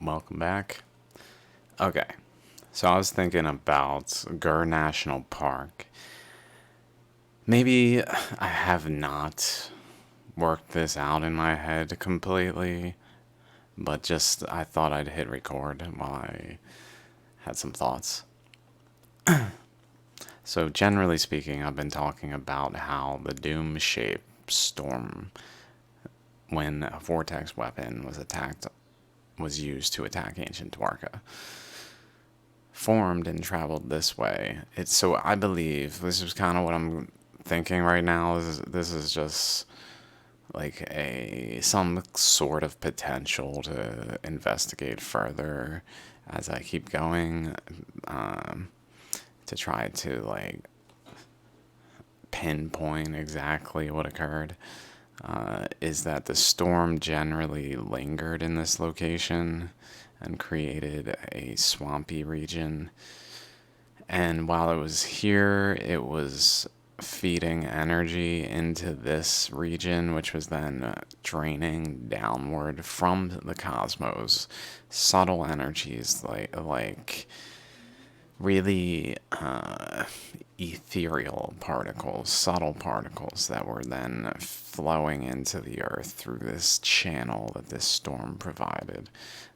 Welcome back. Okay, so I was thinking about Gur National Park. Maybe I have not worked this out in my head completely, but just I thought I'd hit record while I had some thoughts. So, generally speaking, I've been talking about how the Doom Shape storm, when a vortex weapon was used to attack ancient Dwarka, formed and traveled this way. It's so I believe this is kind of what I'm thinking right now. This is just like a some sort of potential to investigate further as I keep going, um, to try to like pinpoint exactly what occurred. Is that the storm generally lingered in this location and created a swampy region. And while it was here, it was feeding energy into this region, which was then draining downward from the cosmos. Subtle energies like really ethereal particles, subtle particles that were then flowing into the earth through this channel that this storm provided,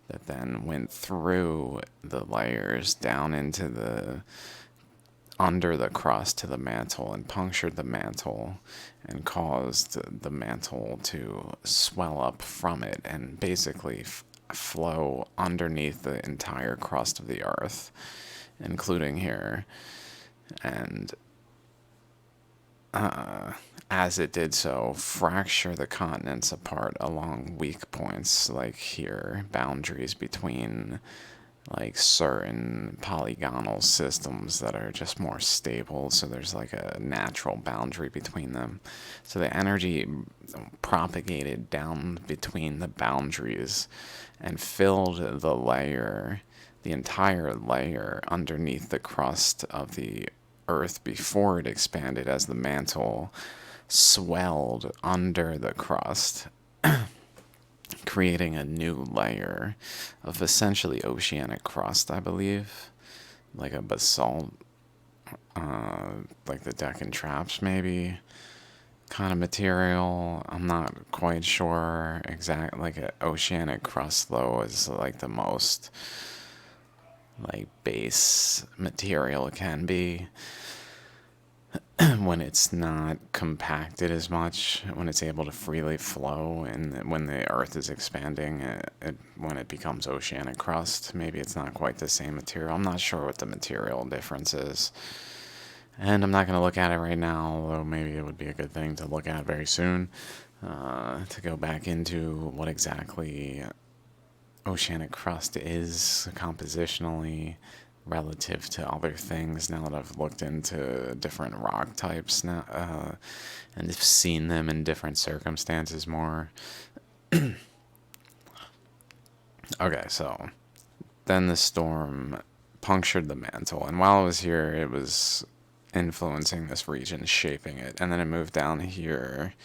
that then went through the layers down into the under the crust to the mantle and punctured the mantle and caused the mantle to swell up from it and basically flow underneath the entire crust of the earth, including here. And as it did so, fracture the continents apart along weak points, like here, boundaries between like certain polygonal systems that are just more stable, so there's like a natural boundary between them. So the energy propagated down between the boundaries and filled the entire layer underneath the crust of the earth before it expanded as the mantle swelled under the crust, creating a new layer of essentially oceanic crust, I believe, like a basalt, like the Deccan Traps, maybe kind of material. I'm not quite sure exact. Like an oceanic crust, though, is like the most like base material it can be. When it's not compacted as much, when it's able to freely flow, and when the Earth is expanding, when it becomes oceanic crust, maybe it's not quite the same material. I'm not sure what the material difference is, and I'm not going to look at it right now, although maybe it would be a good thing to look at very soon, to go back into what exactly oceanic crust is compositionally relative to other things, now that I've looked into different rock types now, and have seen them in different circumstances more. Okay, so then the storm punctured the mantle, and while it was here, it was influencing this region, shaping it, and then it moved down here,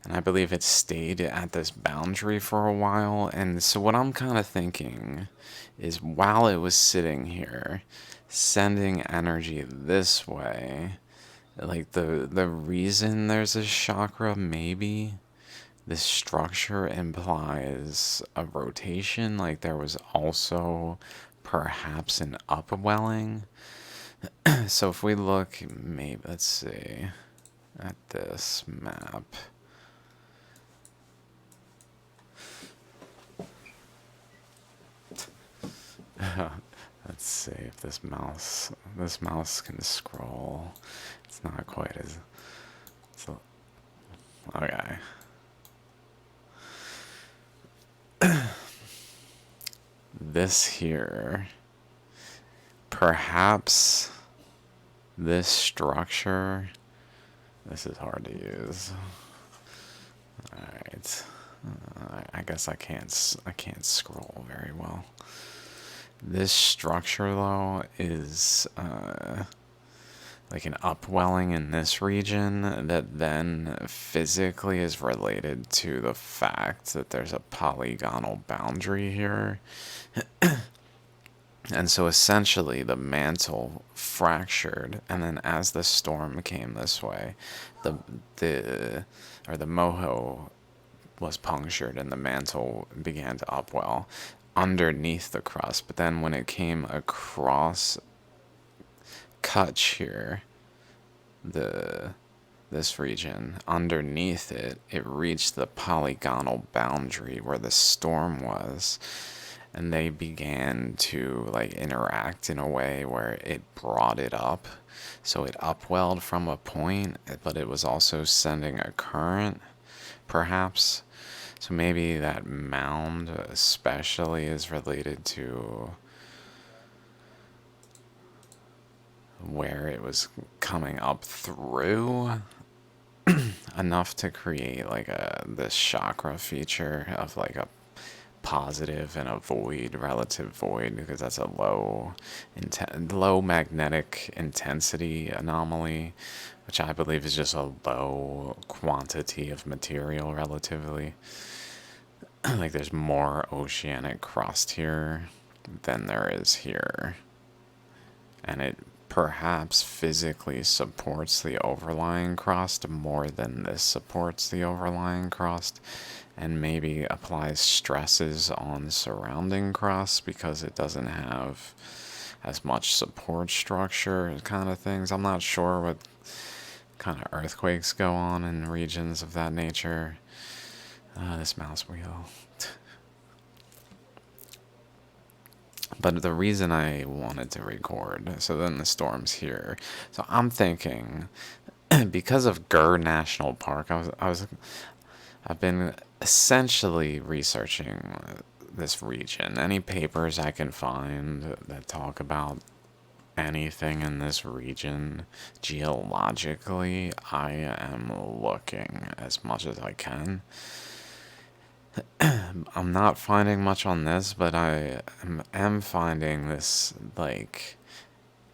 and I believe it stayed at this boundary for a while. And so what I'm kind of thinking is, while it was sitting here sending energy this way, like the reason there's a chakra, maybe this structure implies a rotation, like there was also perhaps an upwelling. So if we look, maybe let's see at this map. Let's see if this mouse can scroll. It's not quite as so, okay. This here, perhaps this structure. This is hard to use. All right. I guess I can't scroll very well. This structure though is like an upwelling in this region that then physically is related to the fact that there's a polygonal boundary here. And so essentially the mantle fractured, and then as the storm came this way, the the moho was punctured and the mantle began to upwell underneath the crust. But then when it came across Kutch here, the this region, underneath it, it reached the polygonal boundary where the storm was, and they began to like interact in a way where it brought it up. So it upwelled from a point, but it was also sending a current, perhaps. So maybe that mound especially is related to where it was coming up through enough to create like this chakra feature of like a positive and a void, relative void, because that's a low magnetic intensity anomaly, which I believe is just a low quantity of material relatively. Like there's more oceanic crust here than there is here, and it perhaps physically supports the overlying crust more than this supports the overlying crust, and maybe applies stresses on surrounding crust because it doesn't have as much support structure kind of things. I'm not sure what kind of earthquakes go on in regions of that nature. This mouse wheel. But the reason I wanted to record, so then the storm's here. So I'm thinking, because of Gur National Park, I've been essentially researching this region. Any papers I can find that talk about anything in this region geologically, I am looking as much as I can. I'm not finding much on this, but I am finding this like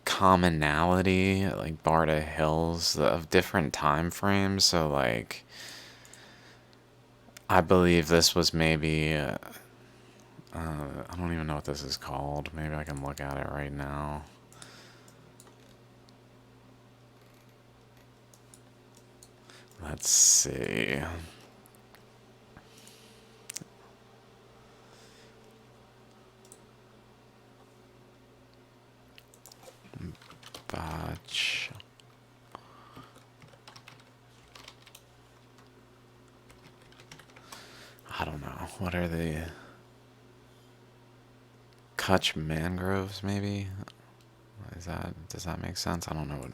commonality, like Barda Hills of different time frames. So like, I believe this was maybe I don't even know what this is called. Maybe I can look at it right now. Let's see. Batch. I don't know. What are the Kutch mangroves? Maybe. Is that? Does that make sense? I don't know what.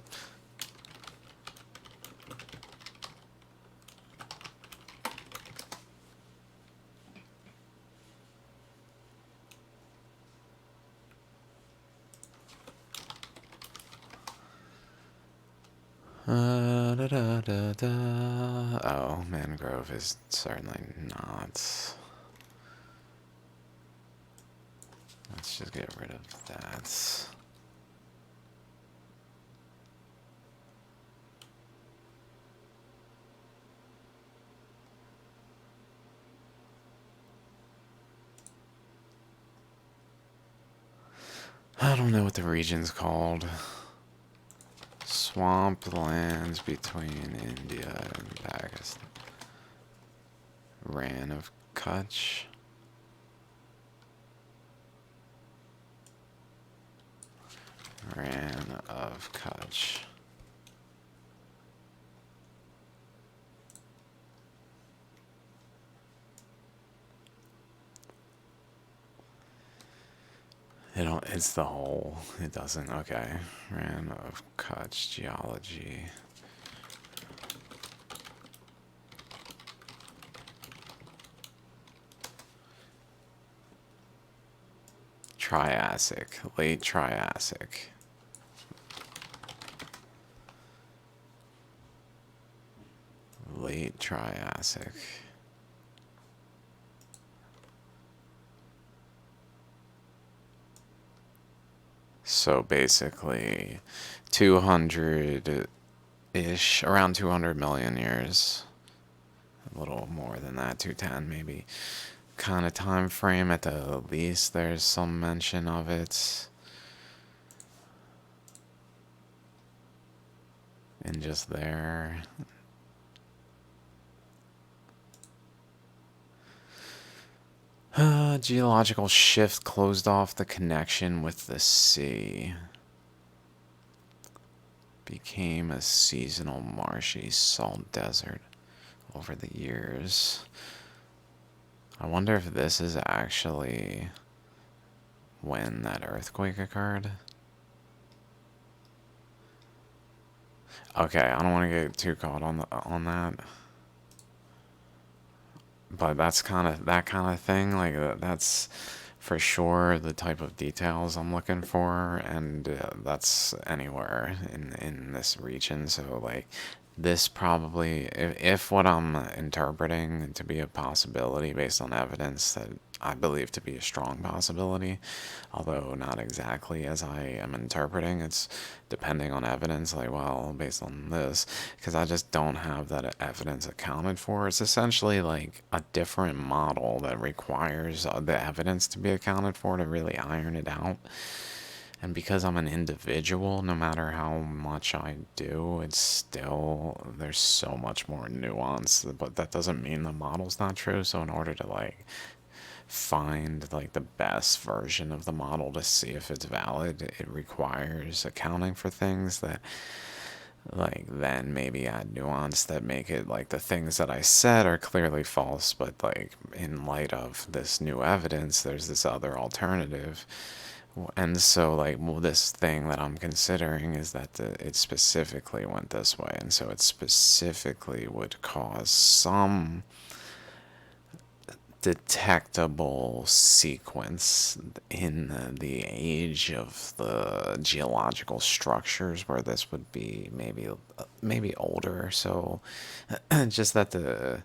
Oh, mangrove is certainly not. Let's just get rid of that. I don't know what the region's called. Swamp lands between India and Pakistan. Ran of Kutch. Ran of Kutch. It's the whole. It doesn't. Okay. Ran of Kutch geology. Triassic. Late Triassic. Late Triassic. So basically, 200-ish, around 200 million years. A little more than that, 210 maybe. Kind of time frame at the least, there's some mention of it. And just there. Geological shift closed off the connection with the sea. Became a seasonal marshy salt desert over the years. I wonder if this is actually when that earthquake occurred. Okay, I don't want to get too caught on that. But that's kind of that kind of thing. Like that's for sure the type of details I'm looking for, and that's anywhere in this region. So like this probably, if what I'm interpreting to be a possibility based on evidence that I believe to be a strong possibility, although not exactly as I am interpreting, it's depending on evidence, like, well, based on this, because I just don't have that evidence accounted for. It's essentially like a different model that requires the evidence to be accounted for to really iron it out. And because I'm an individual, no matter how much I do, it's still, there's so much more nuance. But that doesn't mean the model's not true. So in order to like find like the best version of the model to see if it's valid, it requires accounting for things that like then maybe add nuance that make it like the things that I said are clearly false, but like in light of this new evidence, there's this other alternative. And so, like, well, this thing that I'm considering is that it specifically went this way, and so it specifically would cause some detectable sequence in the age of the geological structures where this would be maybe older. So, just that the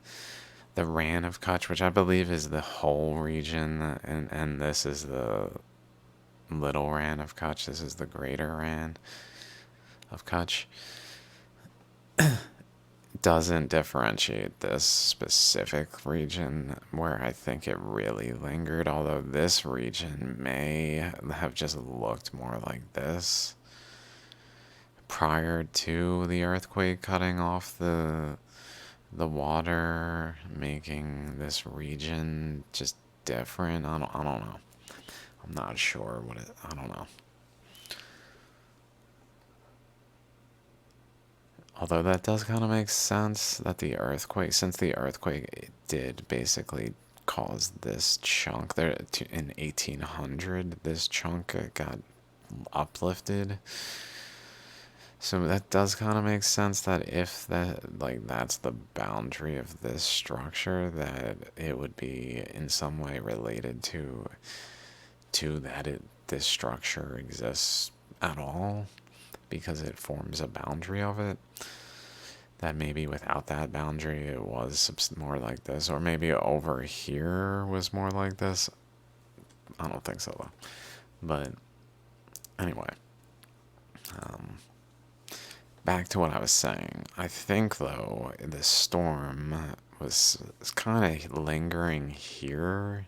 Ran of Kutch, which I believe is the whole region, and this is the Little Ran of Kutch. This is the Greater Ran of Kutch. Doesn't differentiate this specific region where I think it really lingered, although this region may have just looked more like this prior to the earthquake cutting off the water, making this region just different. I don't know. I'm not sure what it, I don't know. Although that does kind of make sense that the earthquake, since the earthquake did basically cause this chunk there in 1800, this chunk got uplifted. So that does kind of make sense that if that like that's the boundary of this structure, that it would be in some way related to that this structure exists at all because it forms a boundary of it. That maybe without that boundary it was more like this, or maybe over here was more like this. I don't think so though. But anyway, um, back to what I was saying. I think though the storm was kind of lingering here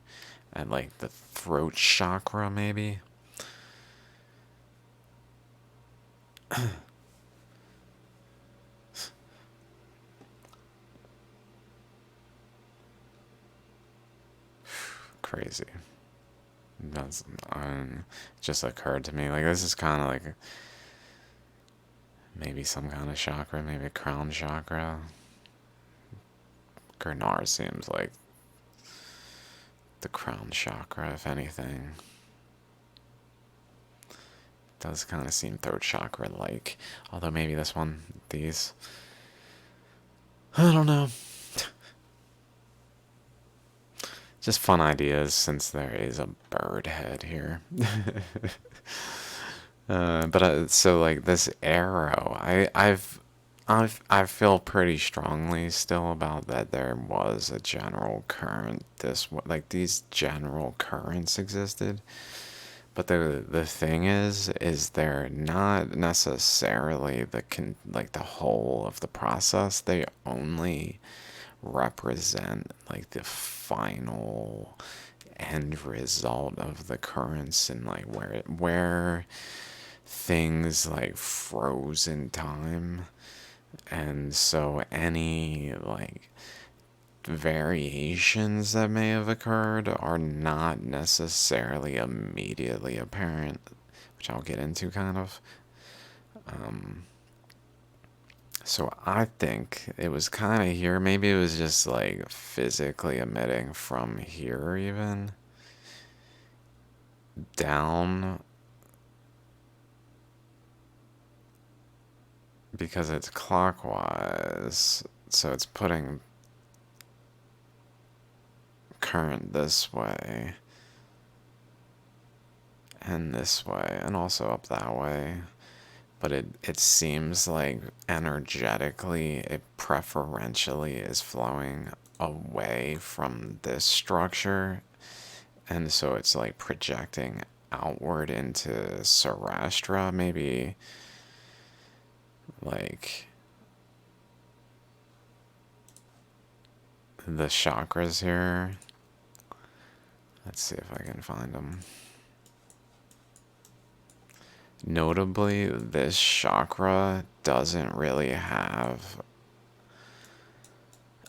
at like the throat chakra maybe. Crazy. That's just occurred to me. Like this is kind of like maybe some kind of chakra, maybe a crown chakra. Gurnar seems like the crown chakra, if anything. Does kind of seem throat chakra like. Although maybe this one, these. I don't know. Just fun ideas since there is a bird head here. But so like this arrow, I feel pretty strongly still about that there was a general current like these general currents existed, But the thing is they're not necessarily like the whole of the process. They only represent like the final end result of the currents, and like where things like froze in time. And so any like variations that may have occurred are not necessarily immediately apparent, which I'll get into kind of. So I think it was kind of here. Maybe it was just like physically emitting from here, even down, because it's clockwise. So it's putting current this way and this way, and also up that way. But it seems like energetically it preferentially is flowing away from this structure, and so it's like projecting outward into Sarastra, maybe like the chakras here. Let's see if I can find them. Notably, this chakra doesn't really have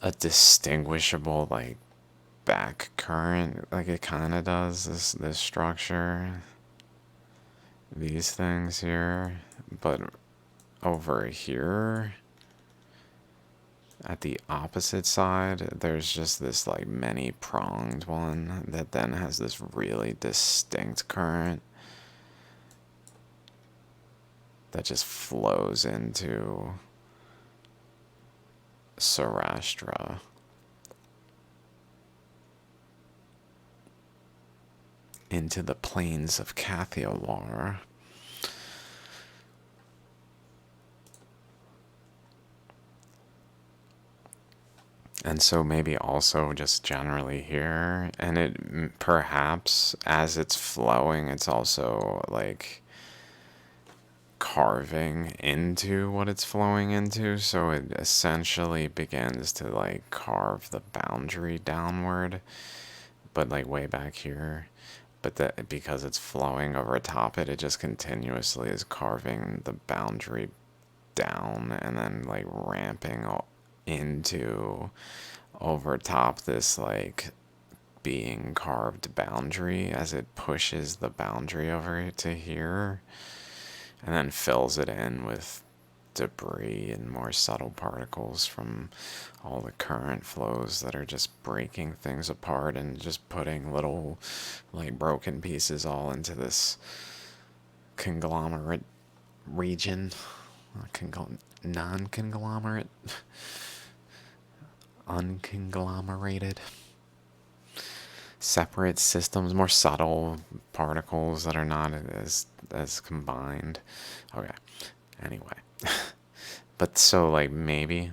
a distinguishable like back current like it kind of does, this structure, these things here. But over here at the opposite side, there's just this like many pronged one that then has this really distinct current that just flows into Sarastra. Into the plains of Kathiawar. And so maybe also just generally here, and it perhaps as it's flowing, it's also like carving into what it's flowing into, so it essentially begins to like carve the boundary downward, but like way back here. But that because it's flowing over top it, it just continuously is carving the boundary down and then like ramping into over top this like being carved boundary as it pushes the boundary over to here, and then fills it in with debris and more subtle particles from all the current flows that are just breaking things apart and just putting little like broken pieces all into this conglomerate region. Non-conglomerate, unconglomerated, separate systems, more subtle particles that are not as combined. Okay, anyway. But so like maybe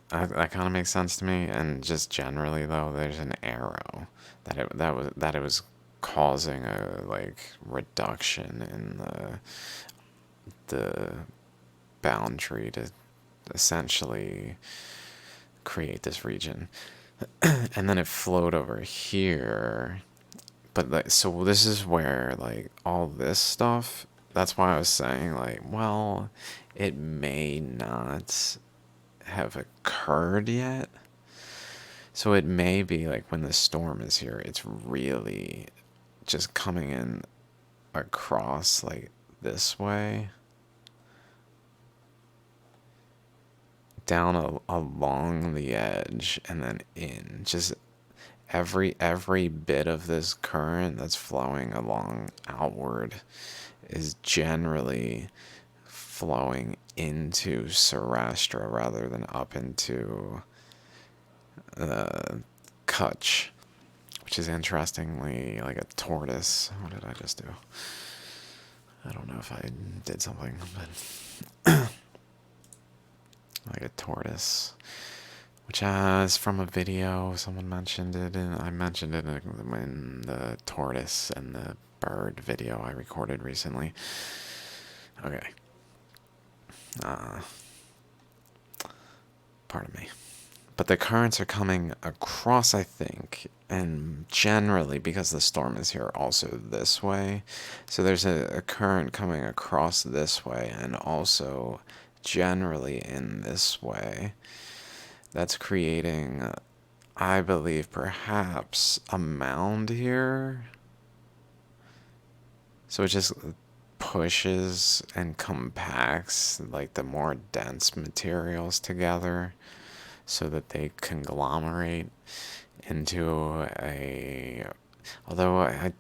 that kind of makes sense to me. And just generally though, there's an arrow that it was causing a like reduction in the boundary to essentially create this region. And then it flowed over here. But like, so this is where like all this stuff, that's why I was saying like, well, it may not have occurred yet. So it may be like when the storm is here, it's really just coming in across like this way, down along the edge, and then in. Just every bit of this current that's flowing along outward is generally flowing into Sarastra rather than up into Kutch, which is interestingly like a tortoise. What did I just do? I don't know if I did something, but like a tortoise which is from a video. Someone mentioned it, and I mentioned it in the tortoise and the bird video I recorded recently. Okay. Uh, Pardon me. But the currents are coming across, I think, and generally, because the storm is here, also this way. So there's a current coming across this way, and also generally in this way. That's creating, I believe, perhaps a mound here. So it just pushes and compacts like the more dense materials together so that they conglomerate into a. Although I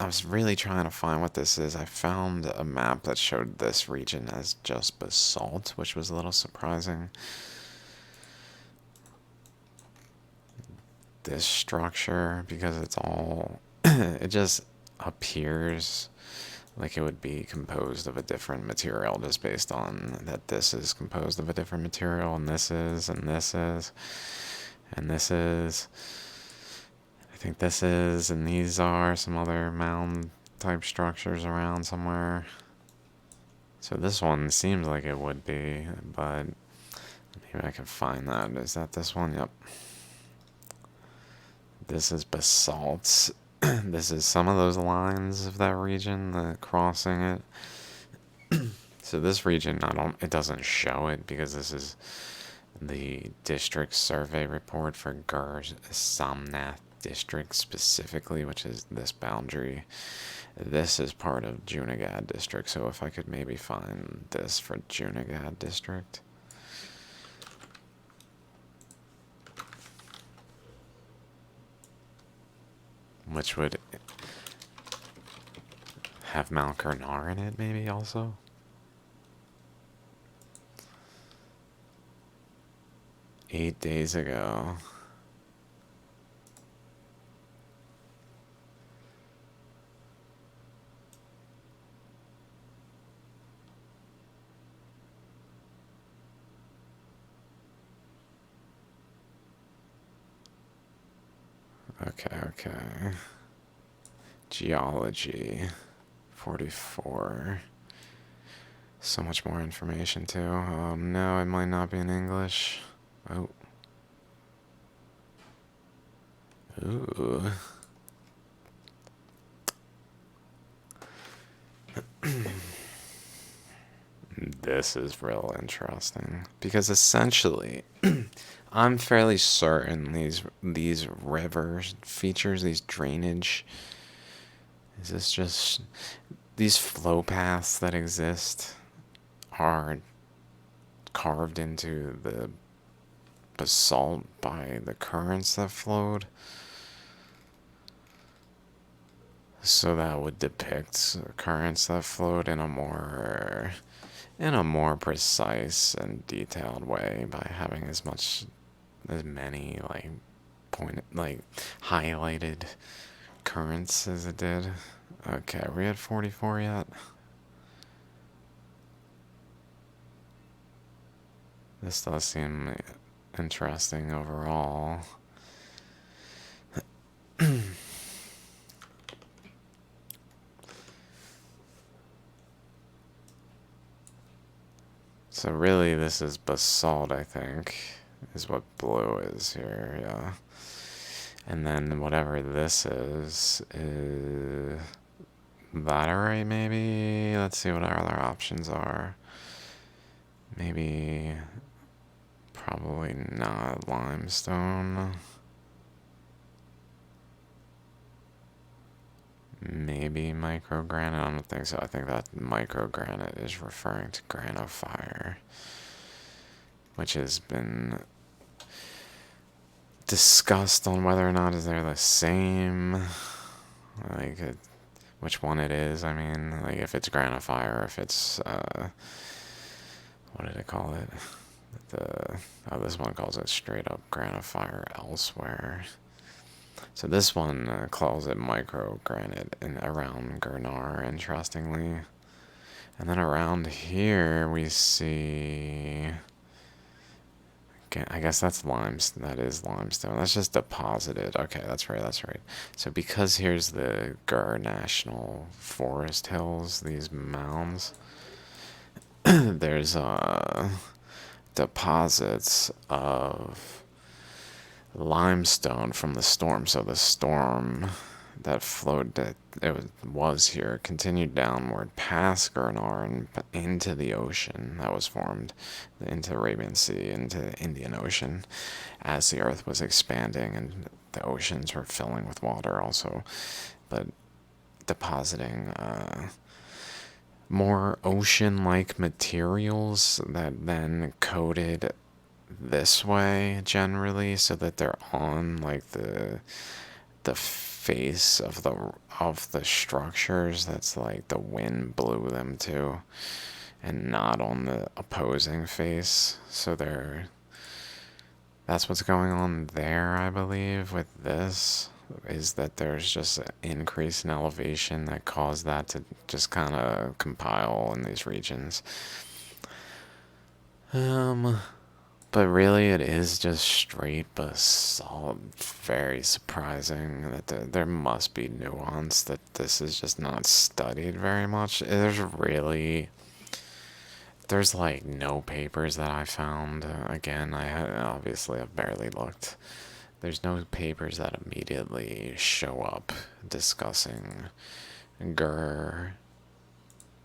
was really trying to find what this is. I found a map that showed this region as just basalt, which was a little surprising. This structure, because it's all, it just appears like it would be composed of a different material just based on that this is composed of a different material, and this is, and this is, and this is. I think this is, and these are some other mound type structures around somewhere. So this one seems like it would be, but maybe I can find that. Is that this one? Yep. This is basalt. This is some of those lines of that region, the crossing it. So this region, it doesn't show it because this is the district survey report for Gur Samnath district specifically, which is this boundary. This is part of Junagadh district, so if I could maybe find this for Junagadh district. Which would have Mount Gurnar in it, maybe also? Eight days ago. Okay. Geology. 44. So much more information, too. No, it might not be in English. Oh. Ooh. This is real interesting. Because essentially, I'm fairly certain these river features, these drainage. Is this just these flow paths that exist are carved into the basalt by the currents that flowed? So that would depict currents that flowed in a more precise and detailed way by having as many like highlighted currents as it did. Okay, are we at 44 yet? This does seem interesting overall. So really this is basalt, I think, is what blue is here, yeah. And then whatever this is laterite, maybe? Let's see what our other options are. Maybe, probably not limestone. Maybe microgranite. I don't think so. I think that microgranite is referring to granophyre, which has been discussed on whether or not is they're the same. Like, which one it is. I mean, like if it's granophyre, or if it's what did it call it? This one calls it straight up granophyre elsewhere. So this one calls it microgranite around Gurnar, interestingly. And then around here we see Okay, I guess that's limestone. That is limestone. That's just deposited. Okay, that's right. That's right. So because here's the Gur National Forest Hills, these mounds, there's deposits of limestone from the storm. So the storm that flowed that was here continued downward past Gurnar and into the ocean that was formed, into the Arabian Sea, into the Indian Ocean, as the earth was expanding and the oceans were filling with water also, but depositing more ocean-like materials that then coated this way generally, so that they're on like the face of the structures that's like the wind blew them to, and not on the opposing face. So that's what's going on there, I believe, with this, is that there's just an increase in elevation that caused that to just kind of compile in these regions. But really, it is just straight basalt. Very surprising that there must be nuance, that this is just not studied very much. There's like no papers that I found. Again, obviously I've barely looked. There's no papers that immediately show up discussing Gur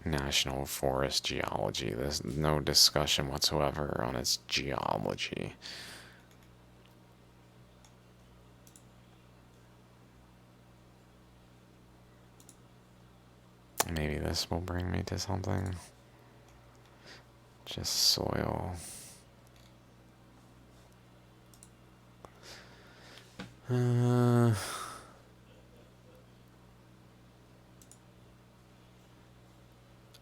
National Forest geology. There's no discussion whatsoever on its geology. Maybe this will bring me to something. Just soil.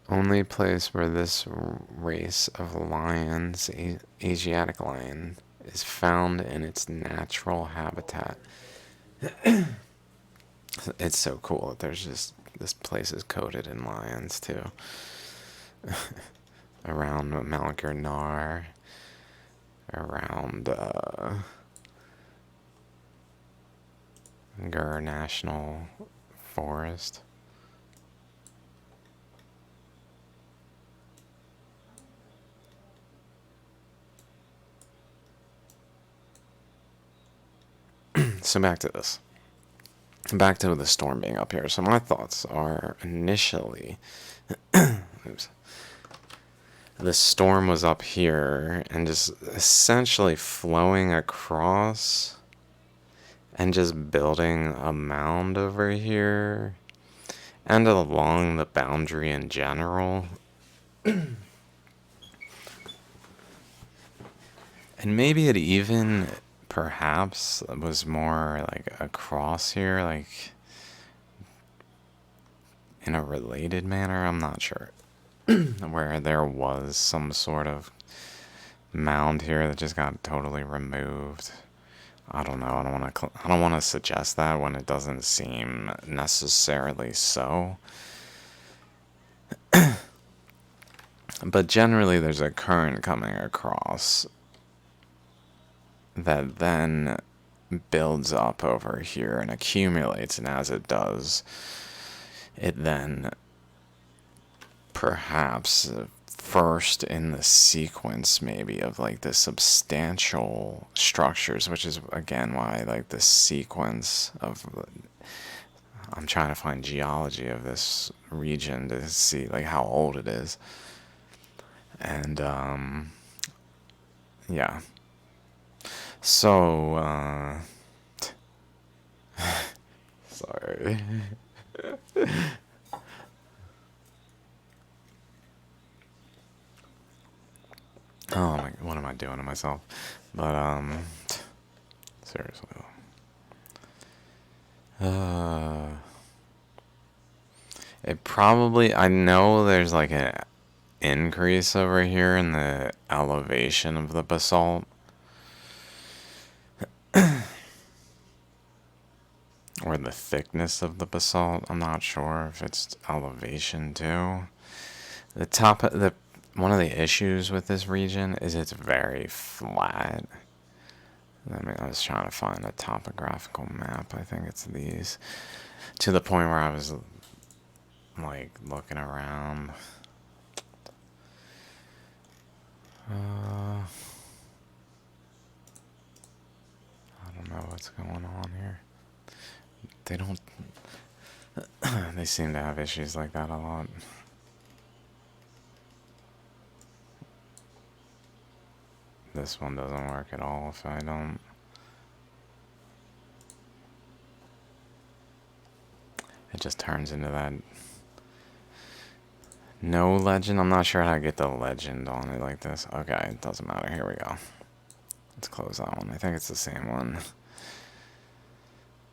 Only place where this race of lions, Asiatic lion, is found in its natural habitat. It's so cool that there's just, this place is coated in lions too. Around Mount Gurnar, around Gur National Forest. So back to this. Back to the storm being up here. So my thoughts are initially, oops, the storm was up here and just essentially flowing across and just building a mound over here and along the boundary in general. And maybe it even perhaps was more like across here, like in a related manner, I'm not sure. Where there was some sort of mound here that just got totally removed. I don't know. I don't want to suggest that when it doesn't seem necessarily so. But generally, there's a current coming across that then builds up over here and accumulates, and as it does, it then perhaps first in the sequence maybe of like the substantial structures, which is again why like the sequence of, I'm trying to find geology of this region to see like how old it is. And yeah, so sorry. Oh my, what am I doing to myself? But seriously. It probably, I know there's like an increase over here in the elevation of the basalt. Or the thickness of the basalt. I'm not sure if it's elevation too. The top, one of the issues with this region is it's very flat. I mean, I was trying to find a topographical map. I think it's these. To the point where I was like looking around. I don't know what's going on here. They don't. They seem to have issues like that a lot. This one doesn't work at all if I don't. It just turns into that. No legend? I'm not sure how to get the legend on it like this. Okay, it doesn't matter. Here we go. Let's close that one. I think it's the same one.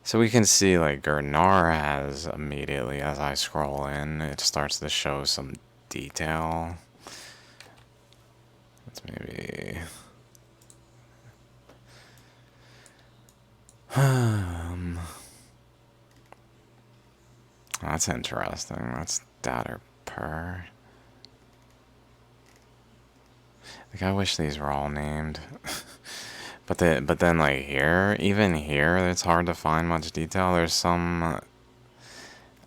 So we can see like Gurnar has immediately as I scroll in, it starts to show some detail. Let's maybe that's interesting. That's Datter Per. Like I wish these were all named. But then like here, even here, it's hard to find much detail. There's some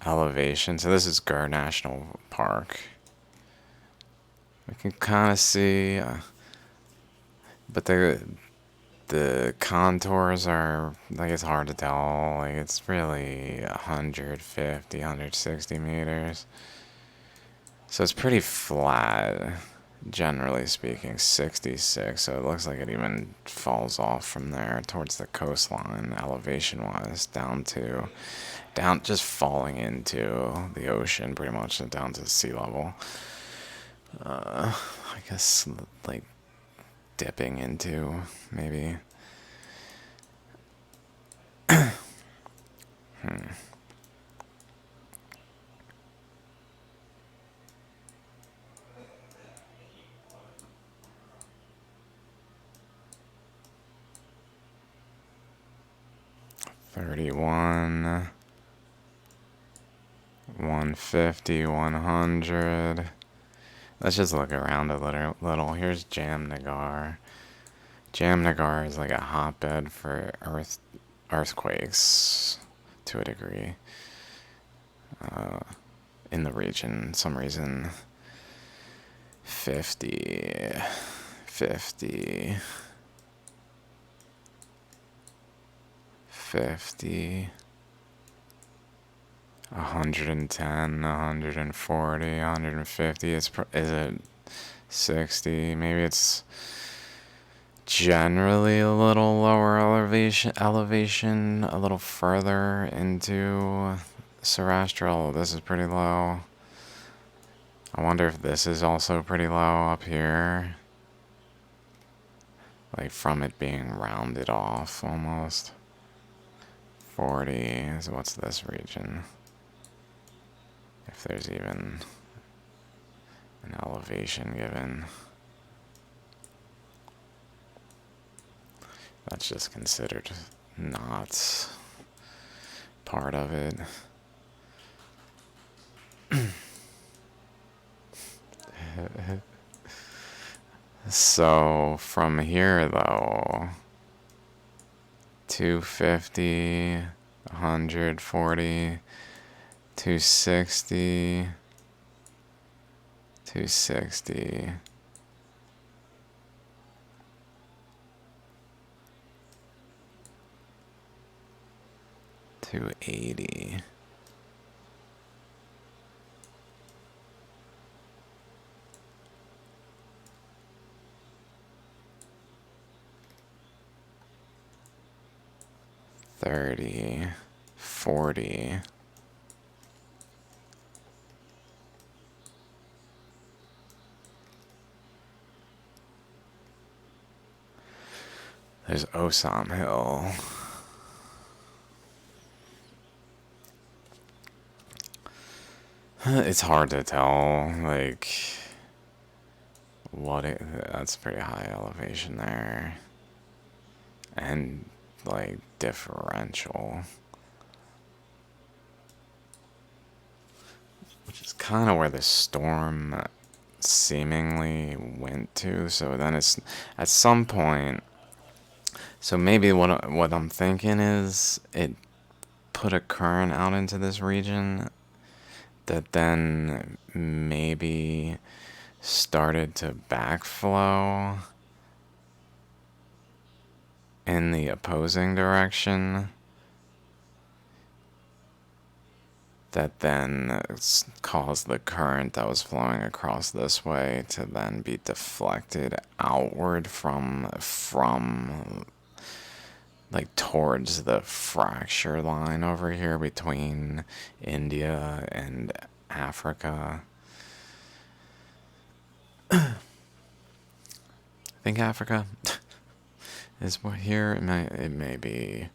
elevation. So this is Gur National Park. We can kind of see, but the contours are like it's hard to tell. Like it's really 150, 160 meters. So it's pretty flat. Generally speaking, 66, so it looks like it even falls off from there towards the coastline elevation wise down just falling into the ocean pretty much down to sea level. I guess like dipping into maybe 31, 150, 100. Let's just look around a little. Here's Jamnagar. Jamnagar is like a hotbed for earthquakes to a degree in the region. Some reason 50, 50, 50, 110, 140, 150. Is it 60? Maybe it's generally a little lower elevation a little further into Sarastral. This is pretty low. I wonder if this is also pretty low up here, like from it being rounded off almost. 40. So what's this region? If there's even an elevation given. That's just considered not part of it. So from here though, 250, 140, 260, 260. 280. $30, $40. There's Osam Hill. It's hard to tell, like, that's pretty high elevation there. And, like, differential. Which is kind of where the storm seemingly went to. So then it's at some point. So maybe what I'm thinking is it put a current out into this region that then maybe started to backflow in the opposing direction, that then caused the current that was flowing across this way to then be deflected outward from like towards the fracture line over here between India and Africa. I think Africa is here. It may be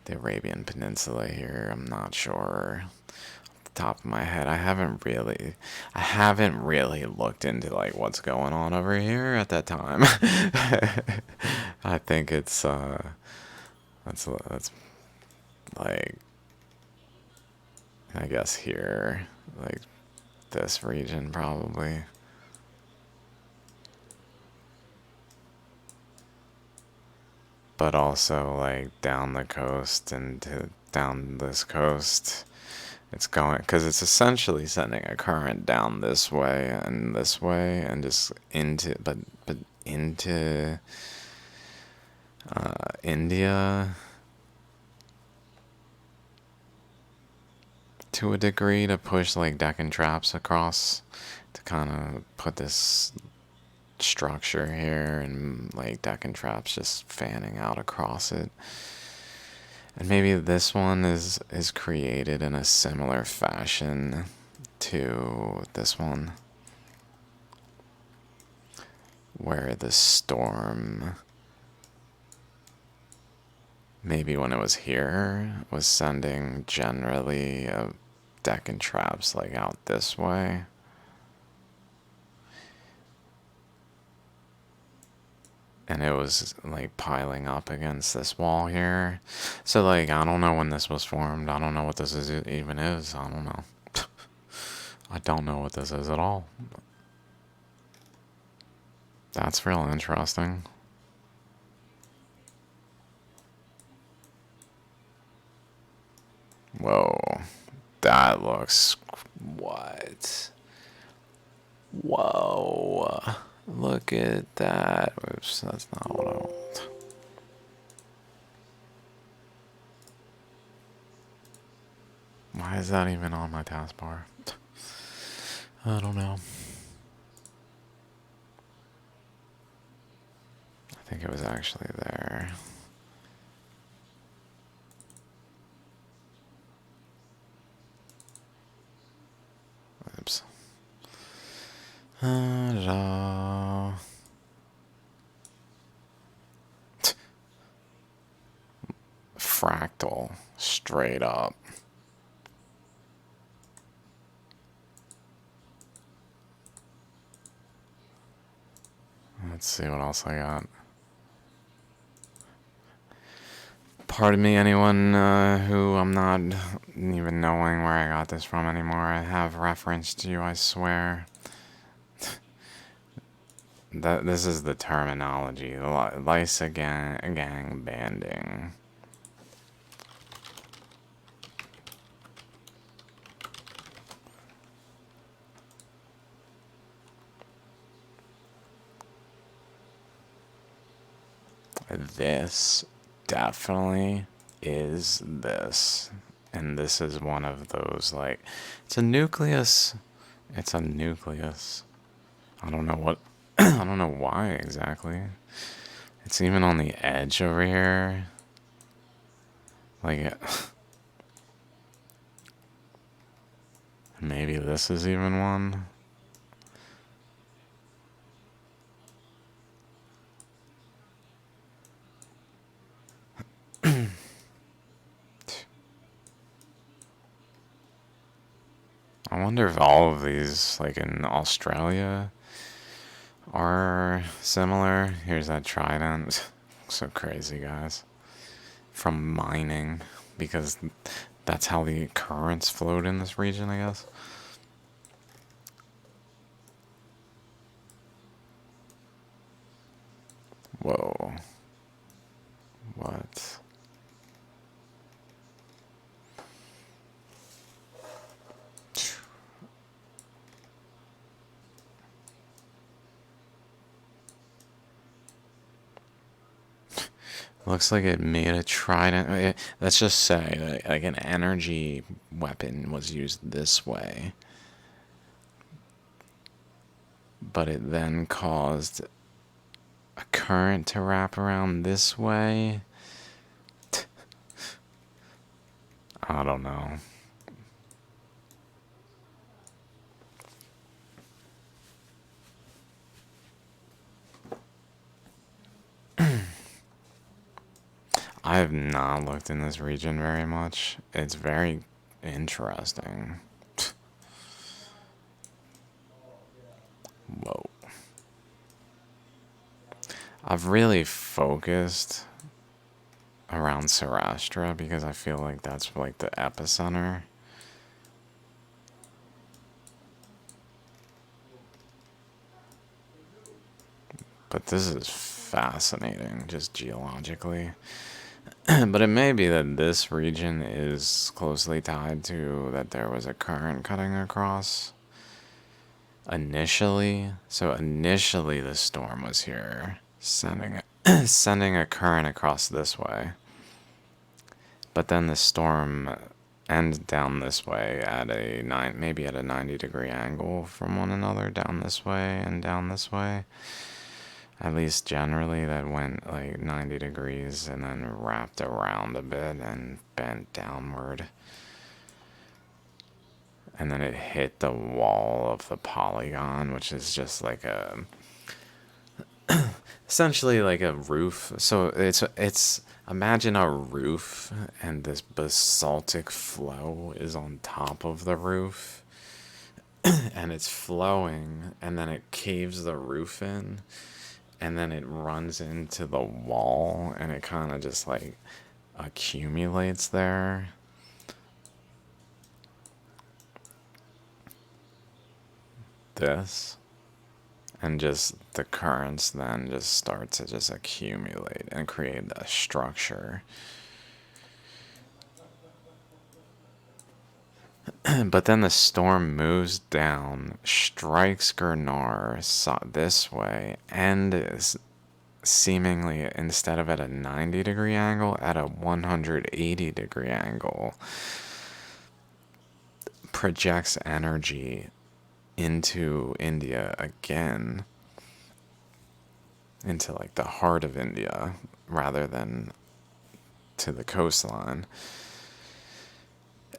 the Arabian Peninsula here. I'm not sure off the top of my head. I haven't really looked into like what's going on over here at that time. I think that's like, I guess here, like this region probably. But also like down the coast and down this coast, it's going, because it's essentially sending a current down this way and just into, but into India to a degree, to push like Deccan traps across, to kind of put this structure here and like Deccan traps just fanning out across it. And maybe this one is created in a similar fashion to this one, where the storm, maybe when it was here, was sending generally Deccan traps like out this way. And it was like piling up against this wall here. So like, I don't know when this was formed. I don't know what this even is. I don't know. I don't know what this is at all. That's real interesting. Whoa. That looks... What? Whoa. Look at that. Oops, that's not what I want. Why is that even on my taskbar? I don't know. I think it was actually there. Oops. Fractal, straight up. Let's see what else I got. Pardon me, anyone who I'm not even knowing where I got this from anymore. I have referenced you, I swear. This is the terminology. Lysa gang banding. This definitely is this. And this is one of those, like, it's a nucleus. It's a nucleus. I don't know what, I don't know why exactly. It's even on the edge over here. Like, maybe this is even one. I wonder if all of these, like in Australia, are similar. Here's that trident. So crazy, guys. From mining, because that's how the currents flowed in this region, I guess. Looks like it made a trident. Let's just say that like an energy weapon was used this way, but it then caused a current to wrap around this way. I don't know. I have not looked in this region very much. It's very interesting. Whoa. I've really focused around Sarastra because I feel like that's like the epicenter. But this is fascinating, just geologically. But it may be that this region is closely tied to that there was a current cutting across initially. So initially the storm was here, sending a current across this way. But then the storm ends down this way at a maybe at a 90-degree angle from one another, down this way and down this way. At least generally that went like 90 degrees and then wrapped around a bit and bent downward. And then it hit the wall of the polygon, which is just like a essentially like a roof. So it's imagine a roof and this basaltic flow is on top of the roof and it's flowing and then it caves the roof in and then it runs into the wall and it kind of just like accumulates there. This and just the currents then just start to just accumulate and create a structure. But then the storm moves down, strikes Gurnar this way, and is seemingly, instead of at a 90-degree angle, at a 180-degree angle, projects energy into India again, into like the heart of India, rather than to the coastline,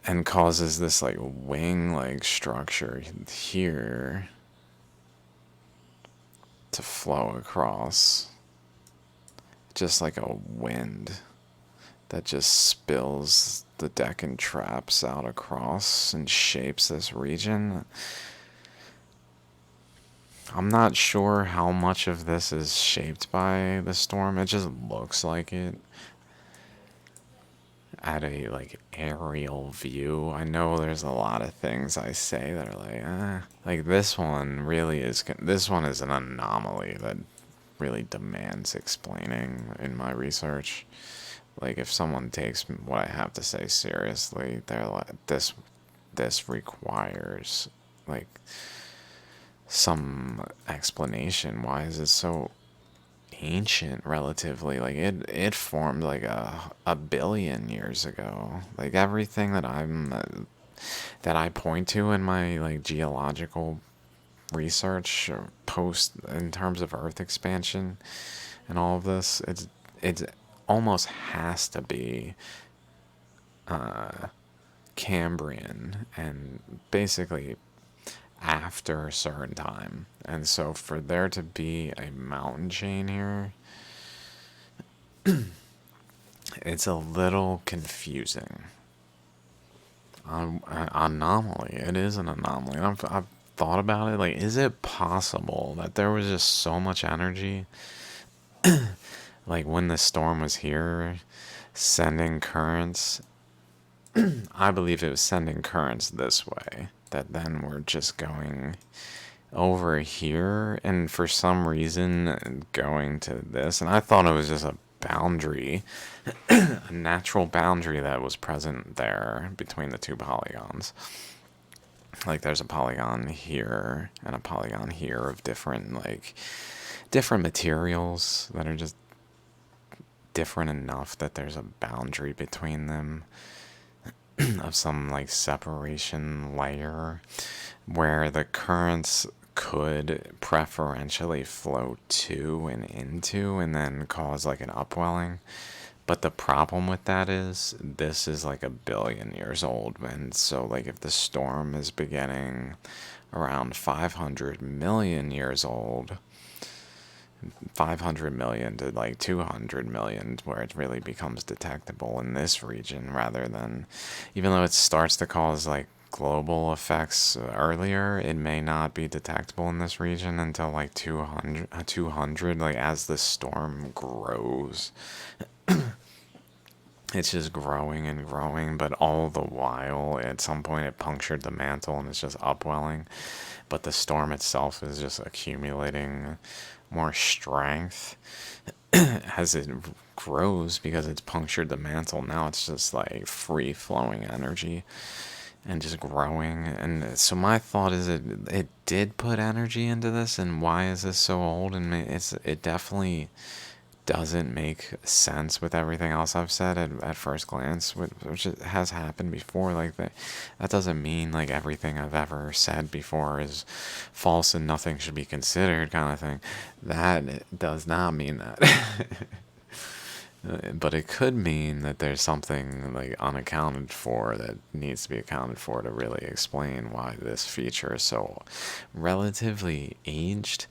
and causes this like wing-like structure here to flow across, just like a wind that just spills the Deccan traps out across and shapes this region. I'm not sure how much of this is shaped by the storm. It just looks like it at a like aerial view. I know there's a lot of things I say that are like this one really is. This one is an anomaly that really demands explaining in my research. Like if someone takes what I have to say seriously, they're like this requires like some explanation. Why is it so ancient relatively? Like it formed like a billion years ago. Like everything that that I point to in my like geological research or post in terms of earth expansion and all of this, it's almost has to be Cambrian and basically after a certain time. And so for there to be a mountain chain here, it's a little confusing. Anomaly. It is an anomaly. And I've thought about it. Like, is it possible that there was just so much energy? Like when the storm was here, sending currents. I believe it was sending currents this way that then were just going over here and for some reason going to this. And I thought it was just a boundary, a natural boundary that was present there between the two polygons. Like there's a polygon here and a polygon here of different materials that are just different enough that there's a boundary between them of some like separation layer where the currents could preferentially flow to and into and then cause like an upwelling. But the problem with that is this is like 1 billion years old. And so, like, if the storm is beginning around 500 million years old, 500 million to like 200 million, where it really becomes detectable in this region rather than, even though it starts to cause like global effects earlier, it may not be detectable in this region until like 200, like as the storm grows. It's just growing and growing, but all the while, at some point, it punctured the mantle and it's just upwelling. But the storm itself is just accumulating more strength as it grows because it's punctured the mantle. Now it's just like free flowing energy and just growing. And so my thought is it did put energy into this, and why is this so old? And it definitely doesn't make sense with everything else I've said at first glance, which has happened before. Like that doesn't mean like everything I've ever said before is false and nothing should be considered, kind of thing. That does not mean that. But it could mean that there's something like unaccounted for that needs to be accounted for to really explain why this feature is so relatively aged.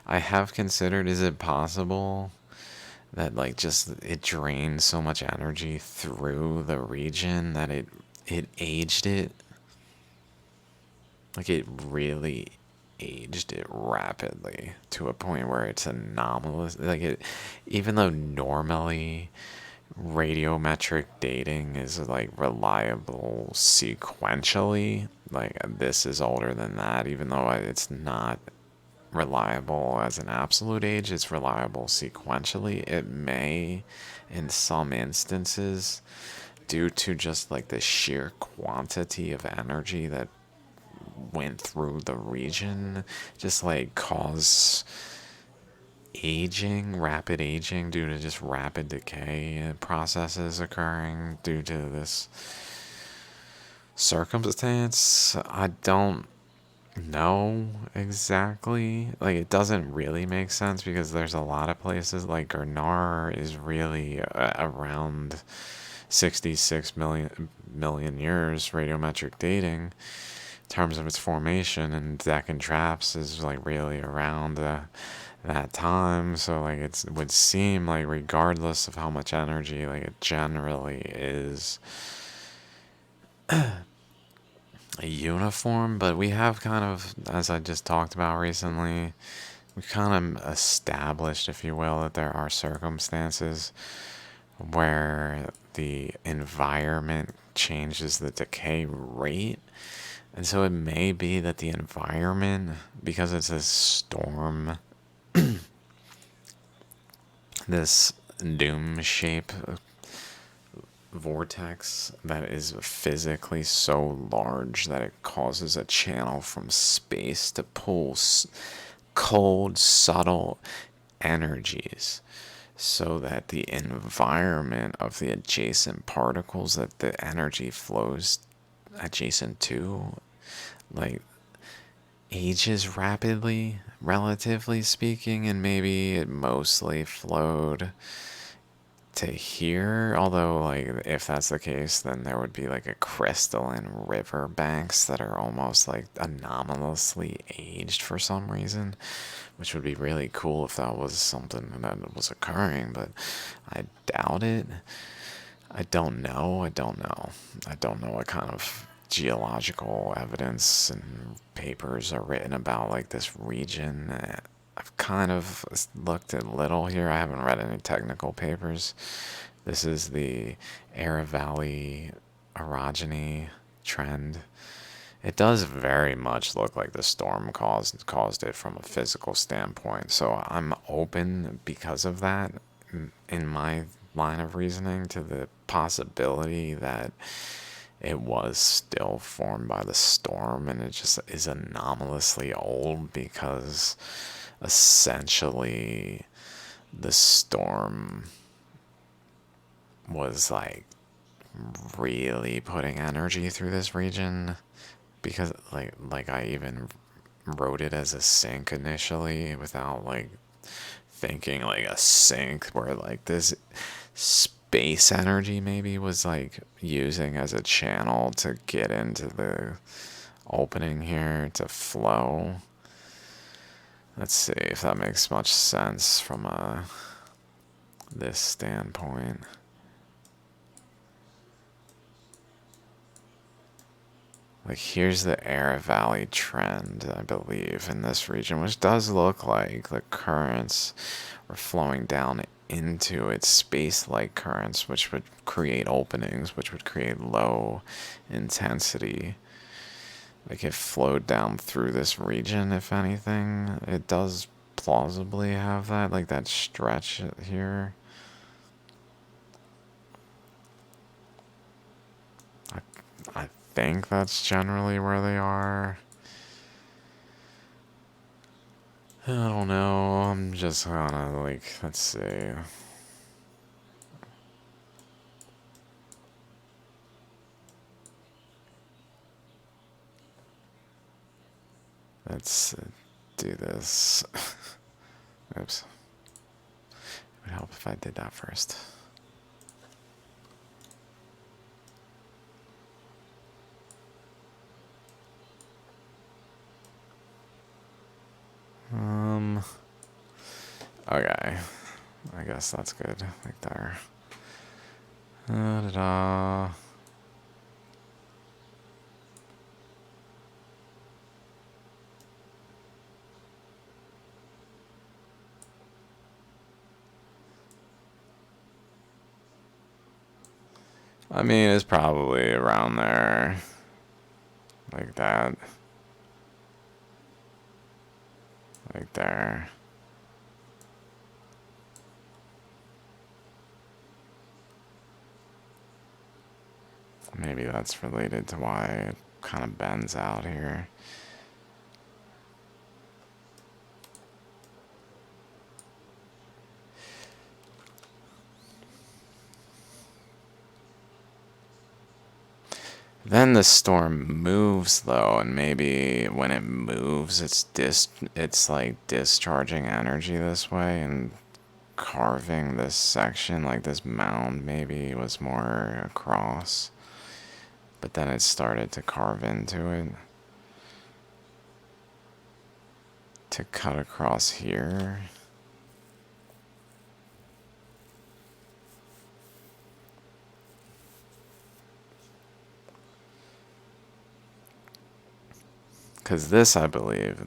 I have considered, is it possible that like just it drained so much energy through the region that it aged it, like it really aged it rapidly to a point where it's anomalous, like it, even though normally radiometric dating is like reliable sequentially, like this is older than that, even though it's not reliable as an absolute age, it's reliable sequentially. It may, in some instances, due to just like the sheer quantity of energy that went through the region, just like cause aging, rapid aging, due to just rapid decay processes occurring due to this circumstance. I don't know exactly. Like, it doesn't really make sense because there's a lot of places like Gurnar is really around 66 million years radiometric dating in terms of its formation, and Deccan Traps is like really around that time. So like it would seem like regardless of how much energy, like it generally is a uniform. But we have kind of, as I just talked about recently, we kind of established, if you will, that there are circumstances where the environment changes the decay rate. And so it may be that the environment, because it's a storm, this doom shape vortex that is physically so large that it causes a channel from space to pull cold, subtle energies, so that the environment of the adjacent particles that the energy flows adjacent to, like, ages rapidly, relatively speaking, and maybe it mostly flowed to here. Although, like, if that's the case, then there would be like a crystalline river banks that are almost like anomalously aged for some reason, which would be really cool if that was something that was occurring, but I doubt it. I don't know. I don't know what kind of geological evidence and papers are written about like this region. I've kind of looked at little here. I haven't read any technical papers. This is the Ara Valley orogeny trend. It does very much look like the storm caused it from a physical standpoint. So I'm open because of that in my line of reasoning to the possibility that it was still formed by the storm and it just is anomalously old because essentially the storm was like really putting energy through this region, because like I even wrote it as a sink initially without like thinking like a sink where like this space energy maybe was like using as a channel to get into the opening here to flow. Let's see if that makes much sense from this standpoint. Like here's the air valley trend, I believe, in this region, which does look like the currents were flowing down into its space-like currents, which would create openings, which would create low intensity. Like it flowed down through this region, if anything. It does plausibly have that, like that stretch here. I think that's generally where they are. I don't know. I'm just gonna like, let's see. Let's do this. Oops. It would help if I did that first. Okay. I guess that's good. Like there. Da-da-da. I mean, it's probably around there. Like that. Like there. Maybe that's related to why it kind of bends out here. Then the storm moves though, and maybe when it moves, it's like discharging energy this way and carving this section, like this mound maybe was more across, but then it started to carve into it to cut across here. Because this, I believe,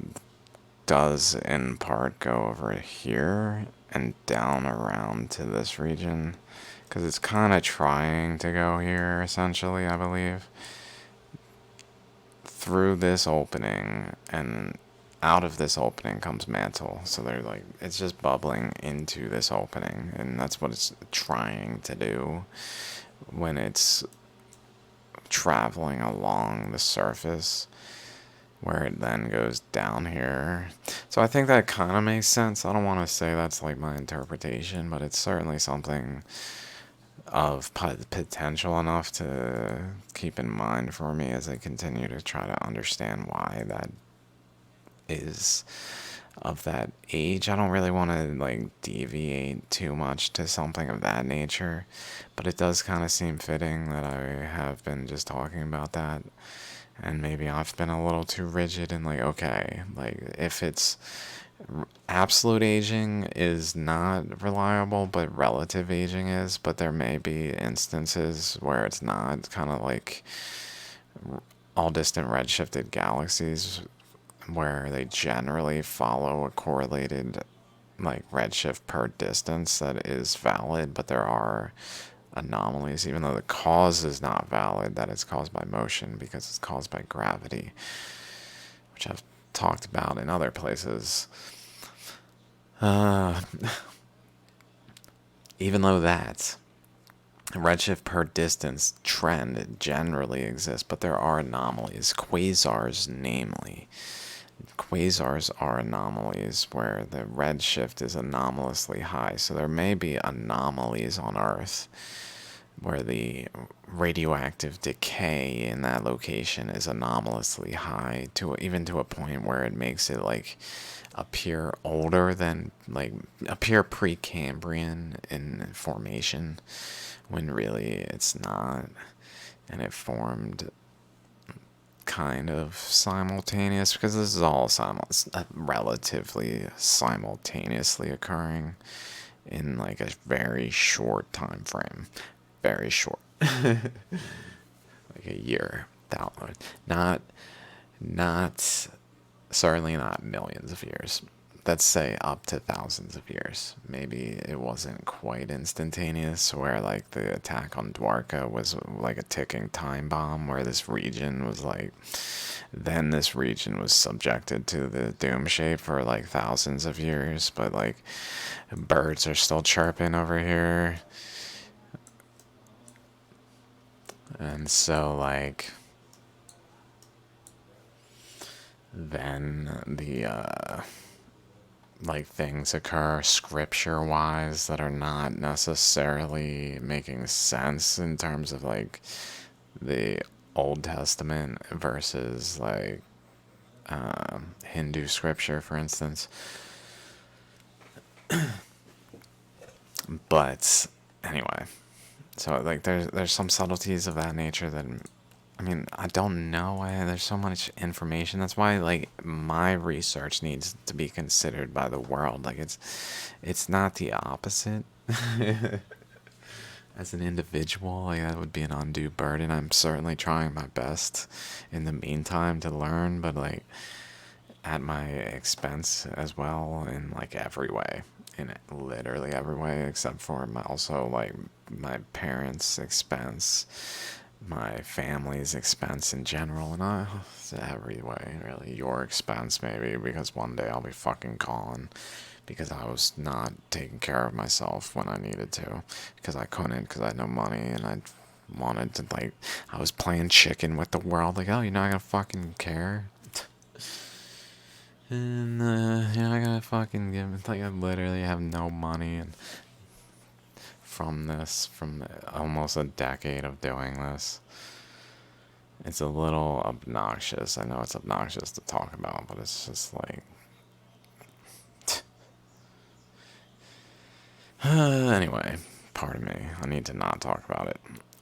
does in part go over here and down around to this region. Because it's kind of trying to go here, essentially, I believe. Through this opening, and out of this opening comes mantle. So they're like, it's just bubbling into this opening. And that's what it's trying to do when it's traveling along the surface, where it then goes down here. So I think that kind of makes sense. I don't want to say that's like my interpretation, but it's certainly something of potential enough to keep in mind for me as I continue to try to understand why that is of that age. I don't really want to like deviate too much to something of that nature, but it does kind of seem fitting that I have been just talking about that. And maybe I've been a little too rigid and like, okay, like if it's absolute aging is not reliable, but relative aging is, but there may be instances where it's not, kind of like all distant redshifted galaxies where they generally follow a correlated like redshift per distance that is valid, but there are anomalies, even though the cause is not valid, that it's caused by motion because it's caused by gravity, which I've talked about in other places. Even though that redshift per distance trend generally exists, but there are anomalies. Quasars, namely. Quasars are anomalies where the redshift is anomalously high, so there may be anomalies on Earth where the radioactive decay in that location is anomalously high, to even to a point where it makes it like appear older than, like, appear Precambrian in formation, when really it's not. And it formed kind of simultaneous, because this is all relatively simultaneously occurring in like a very short time frame. Very short. Like a year download. Not certainly not millions of years. Let's say up to thousands of years. Maybe it wasn't quite instantaneous, where like the attack on Dwarka was like a ticking time bomb, where this region was like, then this region was subjected to the doom shape for like thousands of years, but like birds are still chirping over here. And so like then the like things occur scripture wise that are not necessarily making sense in terms of like the Old Testament versus like Hindu scripture, for instance. But anyway, so like there's some subtleties of that nature that, I mean, I don't know why there's so much information. That's why like my research needs to be considered by the world. Like it's not the opposite. As an individual, like that would be an undue burden. I'm certainly trying my best in the meantime to learn, but like at my expense as well, in like every way, in literally every way, except for my, also like my parents' expense, my family's expense in general, and every way, really. Your expense, maybe, because one day I'll be fucking gone because I was not taking care of myself when I needed to, because I couldn't, because I had no money, and I wanted to, like, I was playing chicken with the world, like, oh, you're not gonna fucking care? And, you're not gonna fucking give me, like, I literally have no money, and from almost a decade of doing this, it's a little obnoxious. I know it's obnoxious to talk about, but it's just like, anyway, pardon me. I need to not talk about it.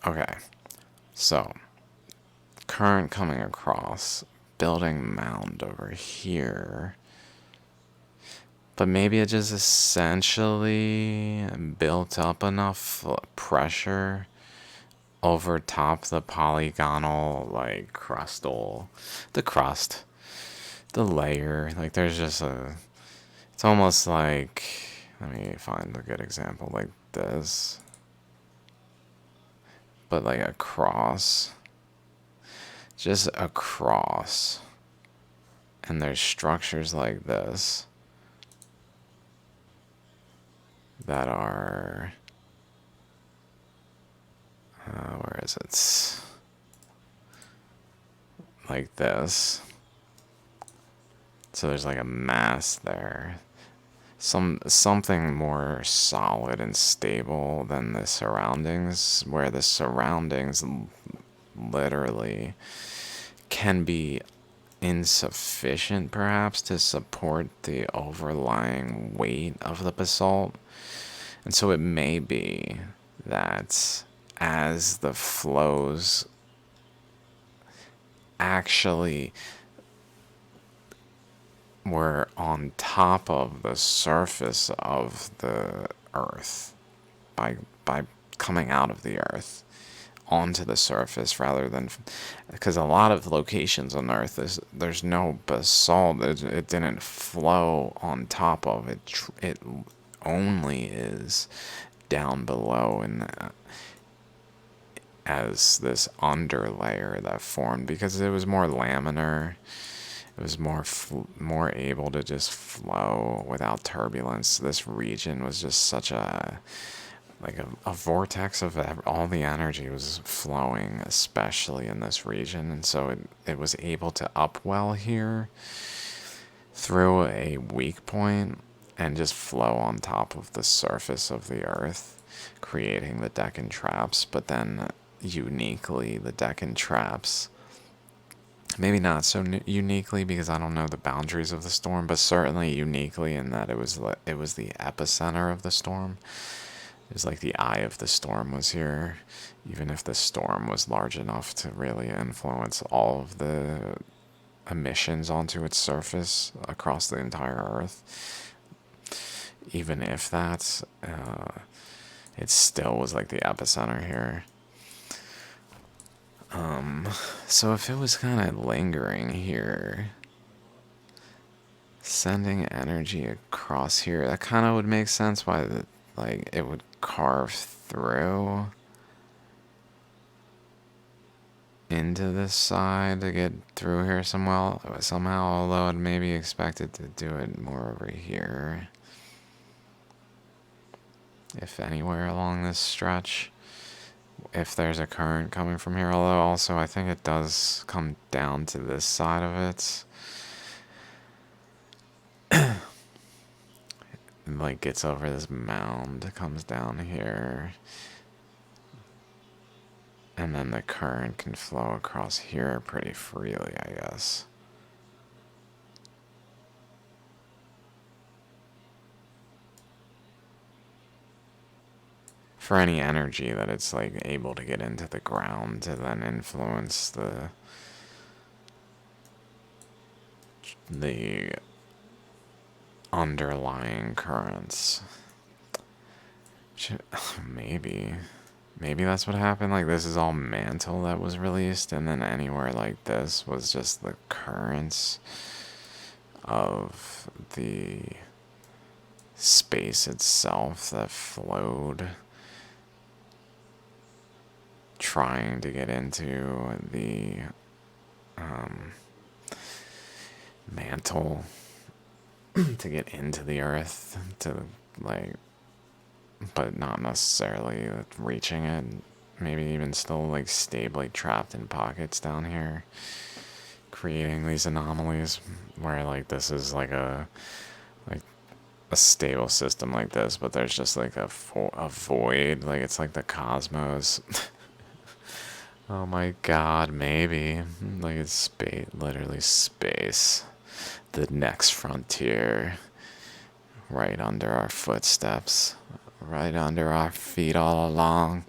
Okay, so current coming across, building mound over here, but maybe it just essentially built up enough pressure over top the polygonal, like, the crust, the layer. Like, there's just it's almost like, let me find a good example, like this, but like a cross, just a cross, and there's structures like this that are, where is it? Like this. So there's like a mass there. Something more solid and stable than the surroundings, where the surroundings literally can be insufficient perhaps to support the overlying weight of the basalt. And so it may be that as the flows actually were on top of the surface of the earth, by coming out of the earth onto the surface, rather than, because a lot of locations on earth there's no basalt. It didn't flow on top of it. It only is down below, and as this underlayer that formed, because it was more laminar. It was more able to just flow without turbulence. This region was just such a, like a vortex of all the energy was flowing, especially in this region, and so it was able to upwell here through a weak point and just flow on top of the surface of the earth. creating the Deccan traps, but then uniquely the Deccan traps, maybe not so uniquely because I don't know the boundaries of the storm, but certainly uniquely in that it was the epicenter of the storm. It was like the eye of the storm was here, even if the storm was large enough to really influence all of the emissions onto its surface across the entire Earth. Even if that, it still was like the epicenter here. So if it was kind of lingering here, sending energy across here, that kind of would make sense why like it would carve through into this side to get through here somehow, although I'd maybe expected to do it more over here, if anywhere along this stretch, if there's a current coming from here. Although also I think it does come down to this side of it. It like gets over this mound, comes down here, and then the current can flow across here pretty freely, I guess. For any energy that it's like able to get into the ground to then influence the underlying currents. Maybe that's what happened. Like, this is all mantle that was released, and then anywhere like this was just the currents of the space itself that flowed, trying to get into the mantle to get into the earth, to like, but not necessarily reaching it. Maybe even still like stably trapped in pockets down here, creating these anomalies where like this is like a stable system like this, but there's just like a void, like it's like the cosmos. Oh my god, maybe like it's space, literally space, the next frontier, right under our footsteps, right under our feet all along.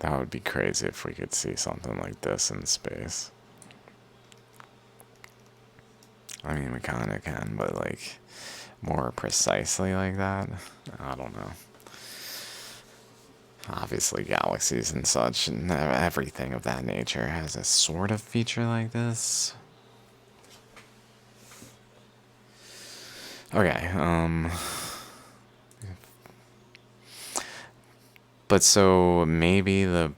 That would be crazy if we could see something like this in space. I mean, we kind of can, but like more precisely like that, I don't know. Obviously, galaxies and such and everything of that nature has a sort of feature like this. Okay, but so maybe there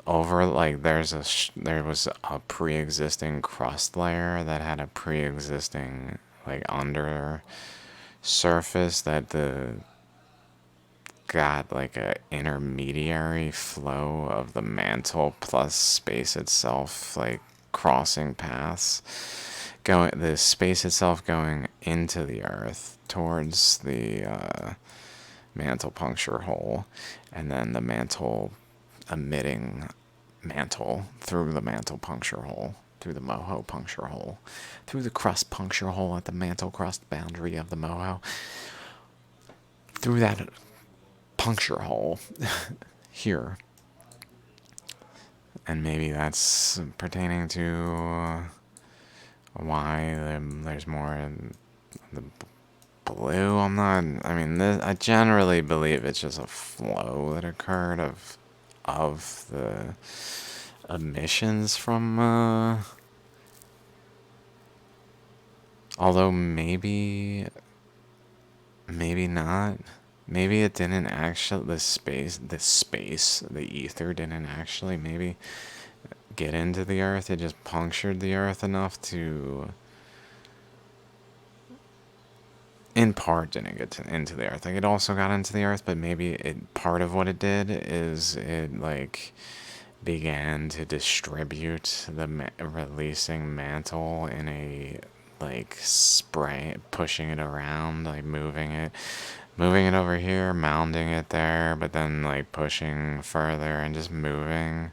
was a pre-existing crust layer that had a pre-existing like under surface that got like a intermediary flow of the mantle plus space itself, like crossing paths, the space itself going into the earth towards the mantle puncture hole, and then the mantle emitting mantle through the mantle puncture hole, through the MOHO puncture hole, through the crust puncture hole at the mantle crust boundary of the MOHO, through that puncture hole here. And maybe that's pertaining to why there's more in the blue. I mean, I generally believe it's just a flow that occurred of the emissions from, although maybe not. Maybe it didn't actually, the ether didn't actually maybe get into the earth. It just punctured the earth enough to, in part, didn't get into the earth. Like, it also got into the earth, but maybe part of what it did is it like began to distribute the releasing mantle in a like pushing it around, like moving it over here, mounting it there, but then like pushing further and just moving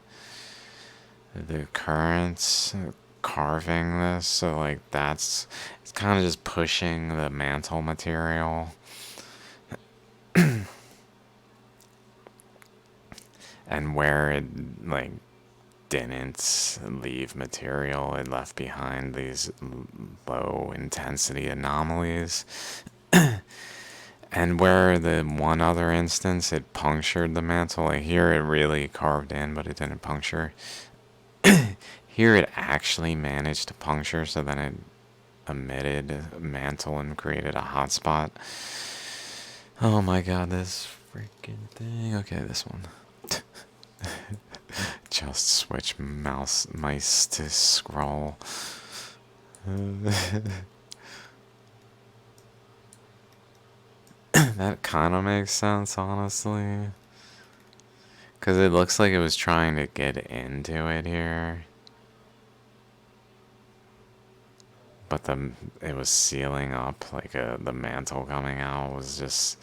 the currents, carving this. So like it's kind of just pushing the mantle material. And where it like didn't leave material, it left behind these low intensity anomalies. And where the one other instance it punctured the mantle, like here it really carved in, but it didn't puncture. Here it actually managed to puncture, so then it emitted a mantle and created a hotspot. Oh my god, this freaking thing. Okay, this one. Just switch mice to scroll. That kind of makes sense, honestly. Because it looks like it was trying to get into it here. But it was sealing up, like the mantle coming out was just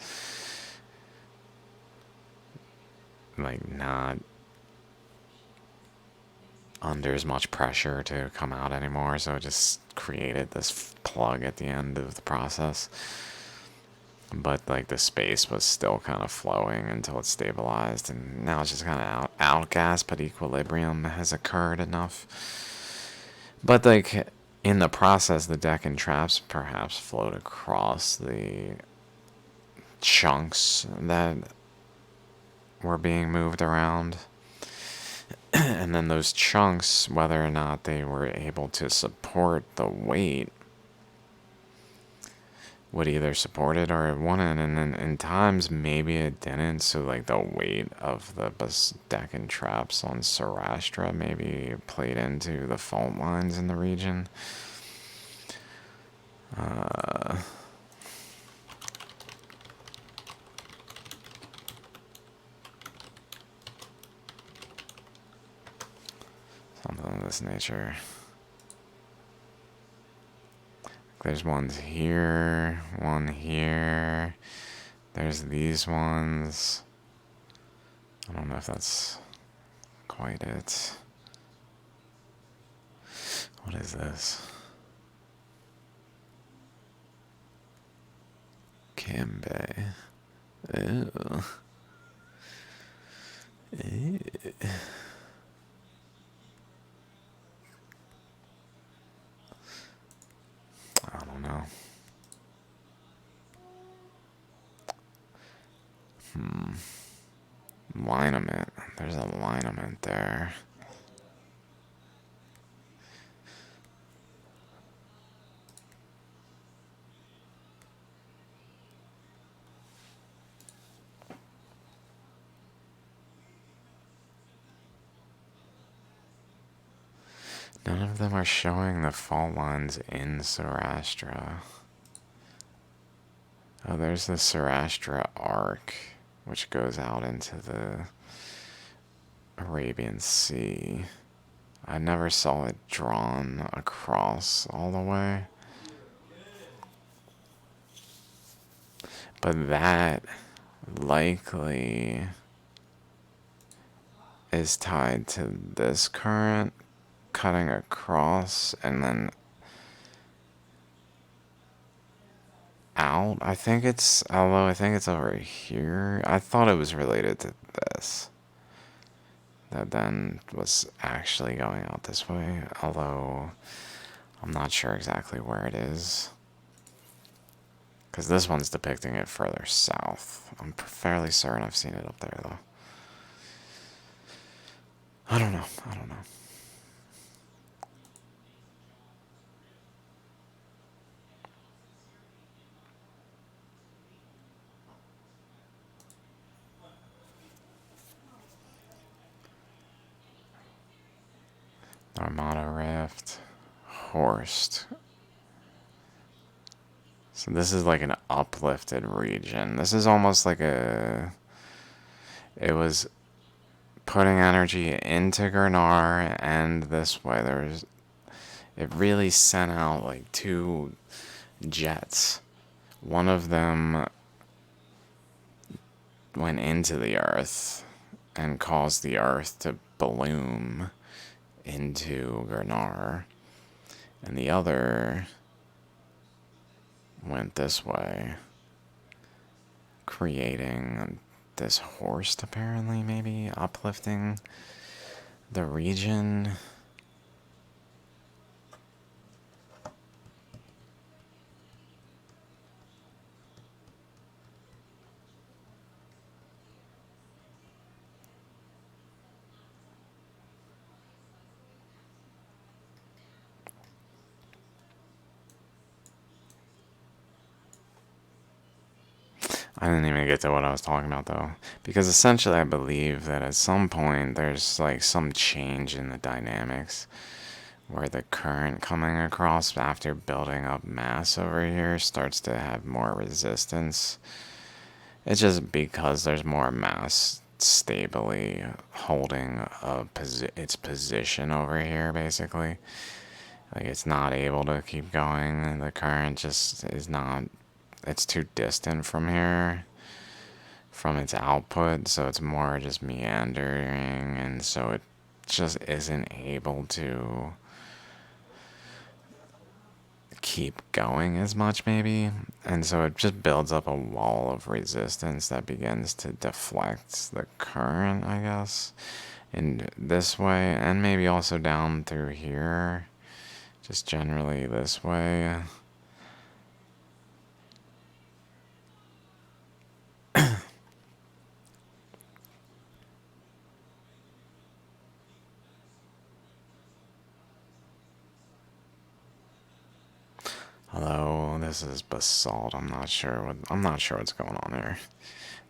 like not under as much pressure to come out anymore, so it just created this plug at the end of the process. But like the space was still kind of flowing until it stabilized, and now it's just kind of outgas, but equilibrium has occurred enough. But like in the process, the deck and traps perhaps float across the chunks that were being moved around. And then those chunks, whether or not they were able to support the weight, would either support it or it wouldn't. And then in times, maybe it didn't. So, like, the weight of the deck and traps on Sarastra maybe played into the fault lines in the region. Something of this nature. There's ones here, one here. There's these ones. I don't know if that's quite it. What is this? Cambay. Ew. Ew. I don't know. Lineament. There's a lineament there. None of them are showing the fault lines in Sarastra. Oh, there's the Sarastra arc, which goes out into the Arabian Sea. I never saw it drawn across all the way. But that likely is tied to this current cutting across and then out. Although I think it's over here. I thought it was related to this. That then was actually going out this way, although I'm not sure exactly where it is. Because this one's depicting it further south. I'm fairly certain I've seen it up there, though. I don't know. Armada Rift. Horst. So this is like an uplifted region. This is almost like it was putting energy into Gurnar and this way. it really sent out like two jets. One of them went into the earth and caused the earth to bloom into Gurnar, and the other went this way, creating this horse, apparently, maybe uplifting the region. I didn't even get to what I was talking about though, because essentially I believe that at some point there's like some change in the dynamics where the current coming across after building up mass over here starts to have more resistance. It's just because there's more mass stably holding its position over here, basically. Like it's not able to keep going, and the current just is not. It's too distant from here, from its output, so it's more just meandering, and so it just isn't able to keep going as much, maybe. And so it just builds up a wall of resistance that begins to deflect the current, I guess, in this way, and maybe also down through here, just generally this way. Hello, this is basalt. I'm not sure what's going on here.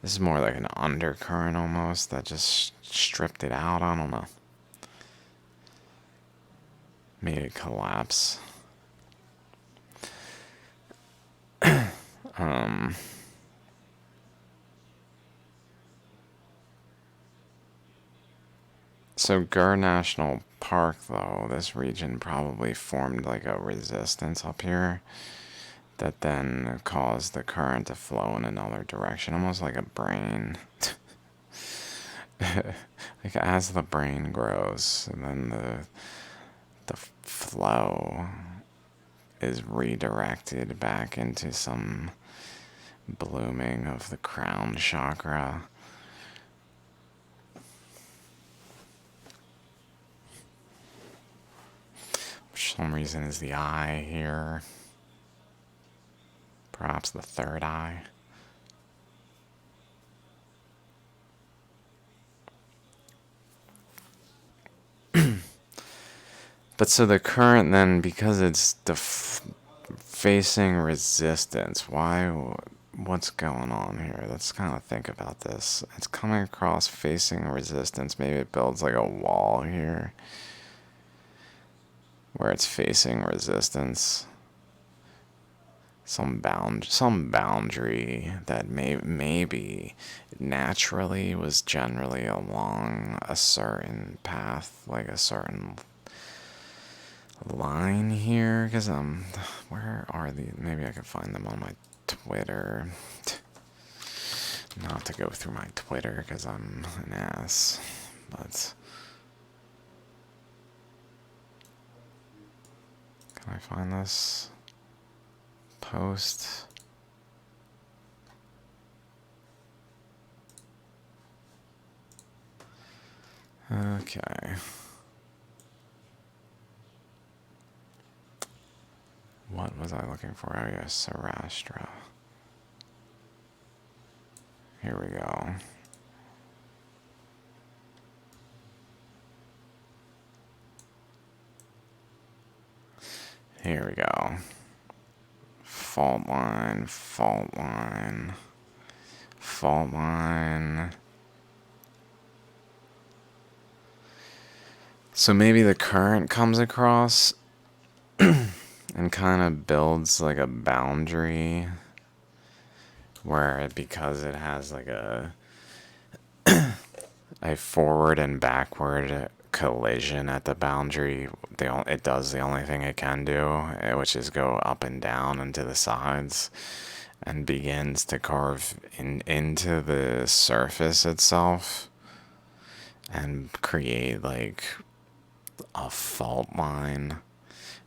This is more like an undercurrent almost that just stripped it out. I don't know. Made it collapse. So Gur National Park, though, this region probably formed like a resistance up here that then caused the current to flow in another direction, almost like a brain. Like as the brain grows, and then the flow is redirected back into some blooming of the crown chakra. For some reason is the eye here. Perhaps the third eye. But so the current then, because it's facing resistance, what's going on here? Let's kind of think about this. It's coming across facing resistance. Maybe it builds like a wall here where it's facing resistance. Some boundary that maybe naturally was generally along a certain path, like a certain line here, because where are the, maybe I can find them on my Twitter. Not to go through my Twitter because I'm an ass, but can I find this post? Okay. What was I looking for? Oh yeah, Sarastra. Here we go. Here we go. Fault line, fault line, fault line. So maybe the current comes across and kind of builds like a boundary where, because it has like a forward and backward collision at the boundary. It does the only thing it can do, which is go up and down into the sides, and begins to carve into the surface itself and create like a fault line,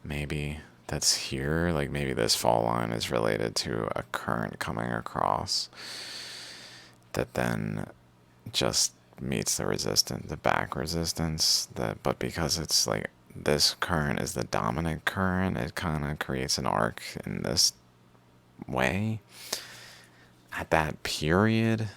maybe that's here. Like maybe this fault line is related to a current coming across that then just meets the resistance, the back resistance. But because it's like this current is the dominant current, it kind of creates an arc in this way at that period.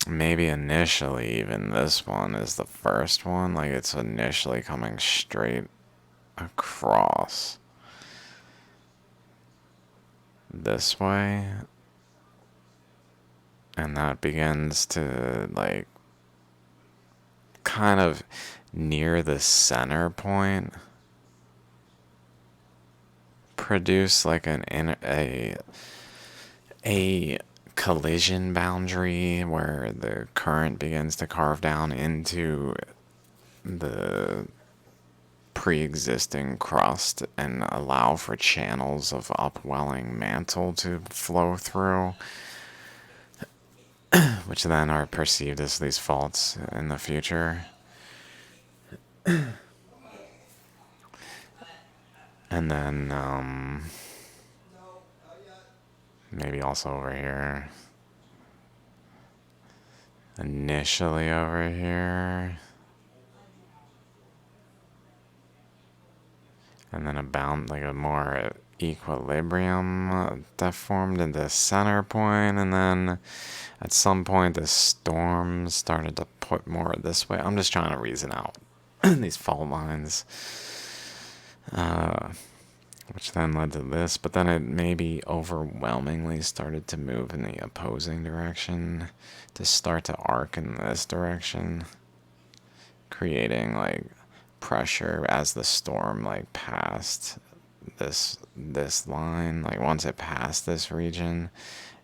Maybe initially even this one is the first one, like it's initially coming straight across this way, and that begins to like kind of near the center point produce like a collision boundary where the current begins to carve down into the pre-existing crust and allow for channels of upwelling mantle to flow through, which then are perceived as these faults in the future. And then maybe also over here. Initially over here. And then like a more equilibrium that formed in the center point, and then at some point the storm started to put more this way. I'm just trying to reason out these fault lines, which then led to this, but then it maybe overwhelmingly started to move in the opposing direction to start to arc in this direction, creating like pressure as the storm like passed this line. Like once it passed this region,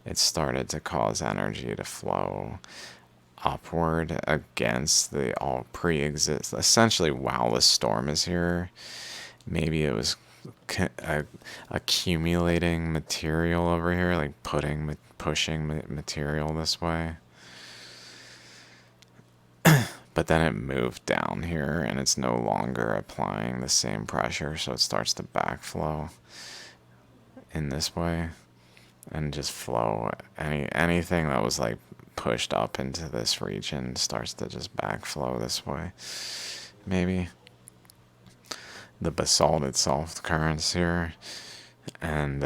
it started to cause energy to flow upward against the all pre-exist. Essentially, while the storm is here, maybe it was accumulating material over here, like pushing material this way. But then it moved down here and it's no longer applying the same pressure, so it starts to backflow in this way and just flow. Anything that was like pushed up into this region starts to just backflow this way. Maybe the basalt itself, the currents here, and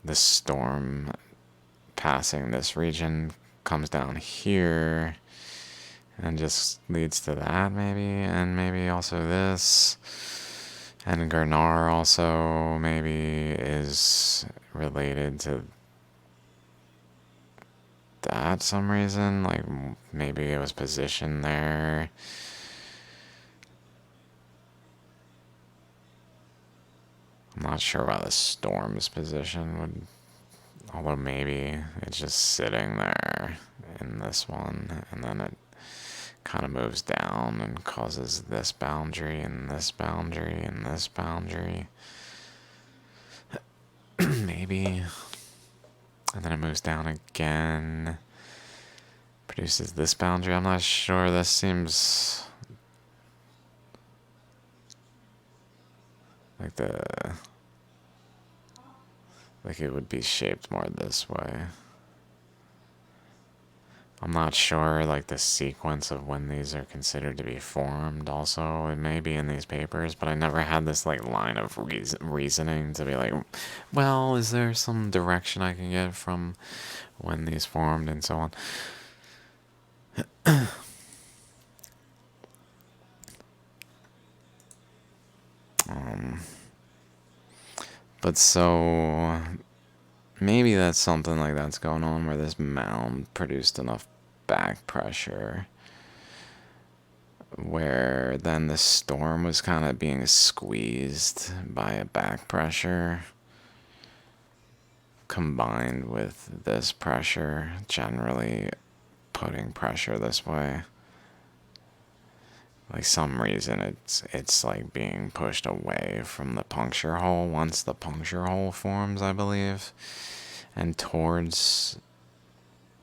the storm passing this region comes down here and just leads to that, maybe, and maybe also this. And Gurnar also maybe is related to that some reason, like maybe it was positioned there. I'm not sure why the storm's position would, although maybe it's just sitting there in this one, and then it kind of moves down and causes this boundary and this boundary and this boundary. Maybe. And then it moves down again. Produces this boundary. I'm not sure. This seems like like it would be shaped more this way. I'm not sure, like, the sequence of when these are considered to be formed also. It may be in these papers, but I never had this, like, line of reasoning to be like, well, is there some direction I can get from when these formed and so on. But so maybe that's something like that's going on where this mound produced enough back pressure where then the storm was kind of being squeezed by a back pressure combined with this pressure, generally putting pressure this way. Like some reason it's like being pushed away from the puncture hole once the puncture hole forms, I believe, and towards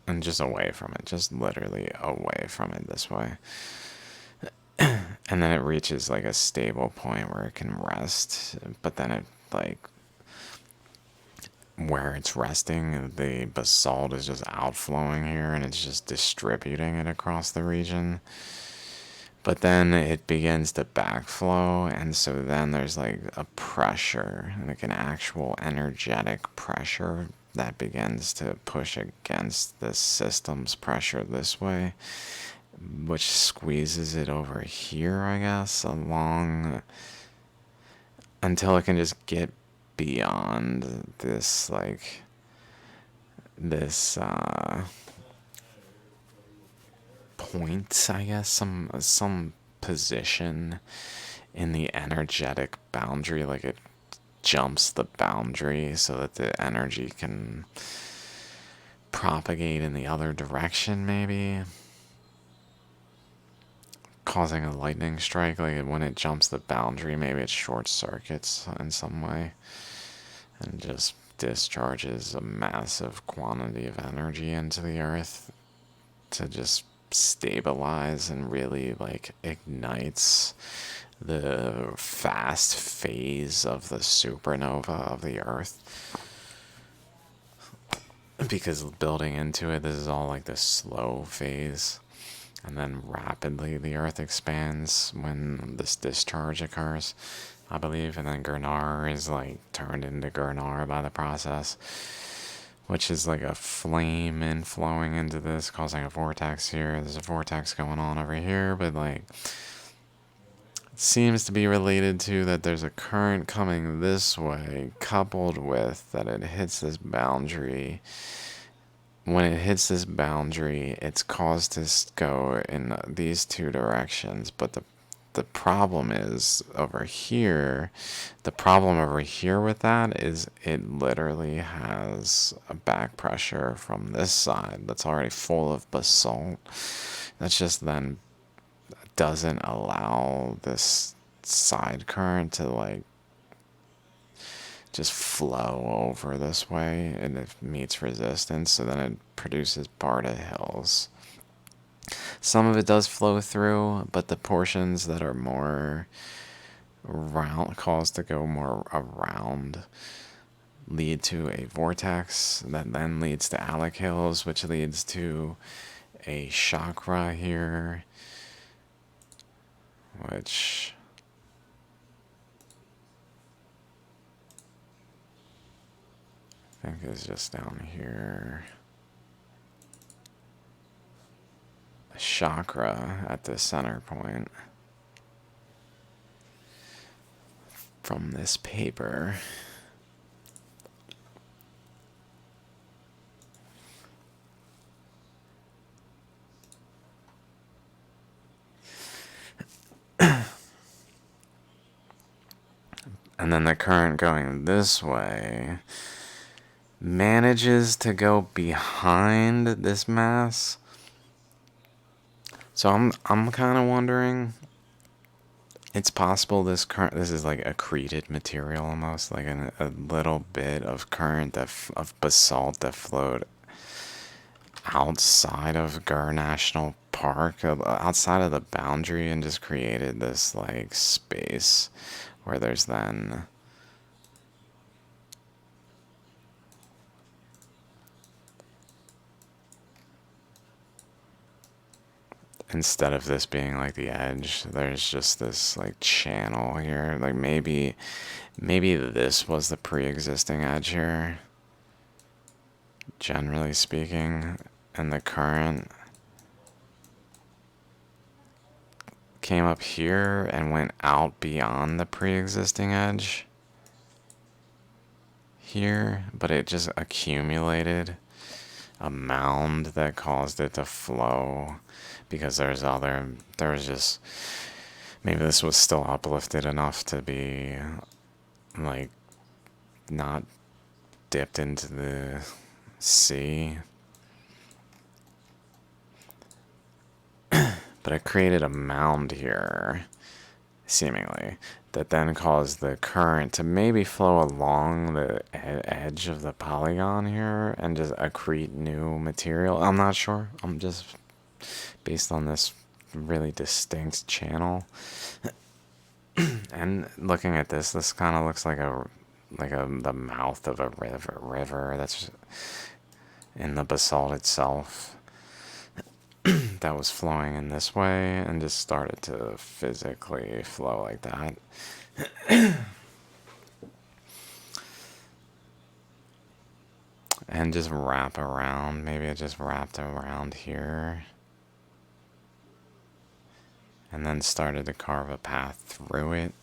and just away from it, just literally away from it this way. And then it reaches like a stable point where it can rest, but then it like where it's resting, the basalt is just outflowing here and it's just distributing it across the region. But then it begins to backflow, and so then there's like a pressure, like an actual energetic pressure that begins to push against the system's pressure this way, which squeezes it over here, I guess, along until it can just get beyond this, like, this, point, I guess, some position in the energetic boundary, like it jumps the boundary so that the energy can propagate in the other direction, maybe causing a lightning strike. Like when it jumps the boundary, maybe it short circuits in some way and just discharges a massive quantity of energy into the earth to just stabilize and really like ignites the fast phase of the supernova of the earth. Because building into it, this is all like the slow phase, and then rapidly the earth expands when this discharge occurs, I believe, and then Gurnar is like turned into Gurnar by the process, which is like a flame inflowing into this, causing a vortex here. There's a vortex going on over here, but like it seems to be related to that there's a current coming this way, coupled with that it hits this boundary. When it hits this boundary, it's caused to go in these two directions, but the problem is over here. The problem over here with that is it literally has a back pressure from this side that's already full of basalt. That's just then doesn't allow this side current to like just flow over this way, and it meets resistance, so then it produces Barda Hills. Some of it does flow through, but the portions that are more round, caused to go more around, lead to a vortex that then leads to Alec Hills, which leads to a chakra here, which I think is just down here. A chakra at the center point from this paper. And then the current going this way manages to go behind this mass. So I'm kind of wondering, it's possible this is like accreted material almost, like a little bit of current of basalt that flowed outside of Gur National Park, outside of the boundary, and just created this like space where there's then instead of this being like the edge, there's just this like channel here. Like maybe this was the pre-existing edge here, generally speaking, and the current came up here and went out beyond the pre-existing edge here, but it just accumulated a mound that caused it to flow, because there was just, maybe this was still uplifted enough to be like not dipped into the sea. But it created a mound here, seemingly, that then caused the current to maybe flow along the edge of the polygon here and just accrete new material. I'm not sure. I'm just based on this really distinct channel. And looking at this kind of looks like the mouth of a river that's in the basalt itself, that was flowing in this way and just started to physically flow like that. And just wrap around. Maybe it just wrapped around here. And then started to carve a path through it.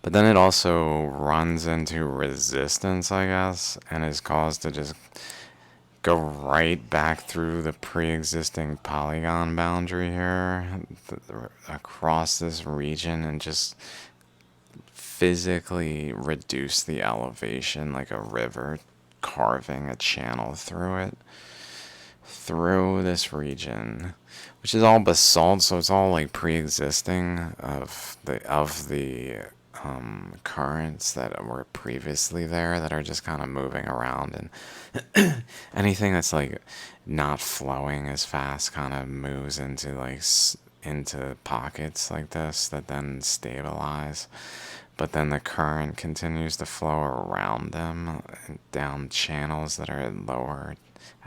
But then it also runs into resistance, I guess, and is caused to just go right back through the pre-existing polygon boundary here, across this region, and just physically reduce the elevation like a river, carving a channel through it, through this region, which is all basalt, so it's all like pre-existing of the currents that were previously there, that are just kind of moving around, and anything that's like not flowing as fast kind of moves into like into pockets like this that then stabilize. But then the current continues to flow around them down channels that are at lower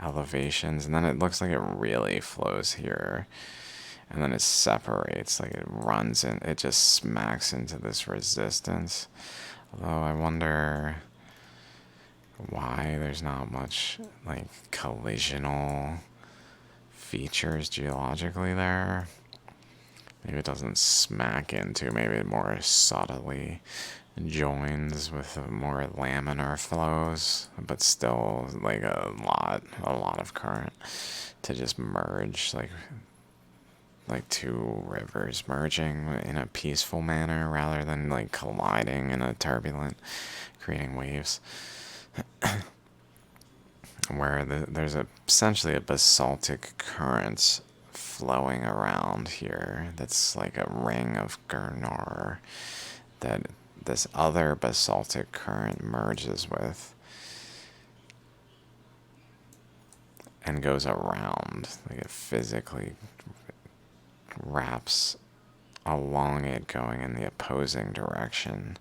elevations, and then it looks like it really flows here, and then it separates, like it runs in, it just smacks into this resistance. Although I wonder why there's not much like collisional features geologically there. Maybe it doesn't smack into, maybe it more subtly joins with more laminar flows, but still like a lot of current to just merge, like two rivers merging in a peaceful manner rather than like colliding in a turbulent, creating waves. Where there's essentially a basaltic current flowing around here that's like a ring of Gurnar that this other basaltic current merges with and goes around, like it physically wraps along it, going in the opposing direction.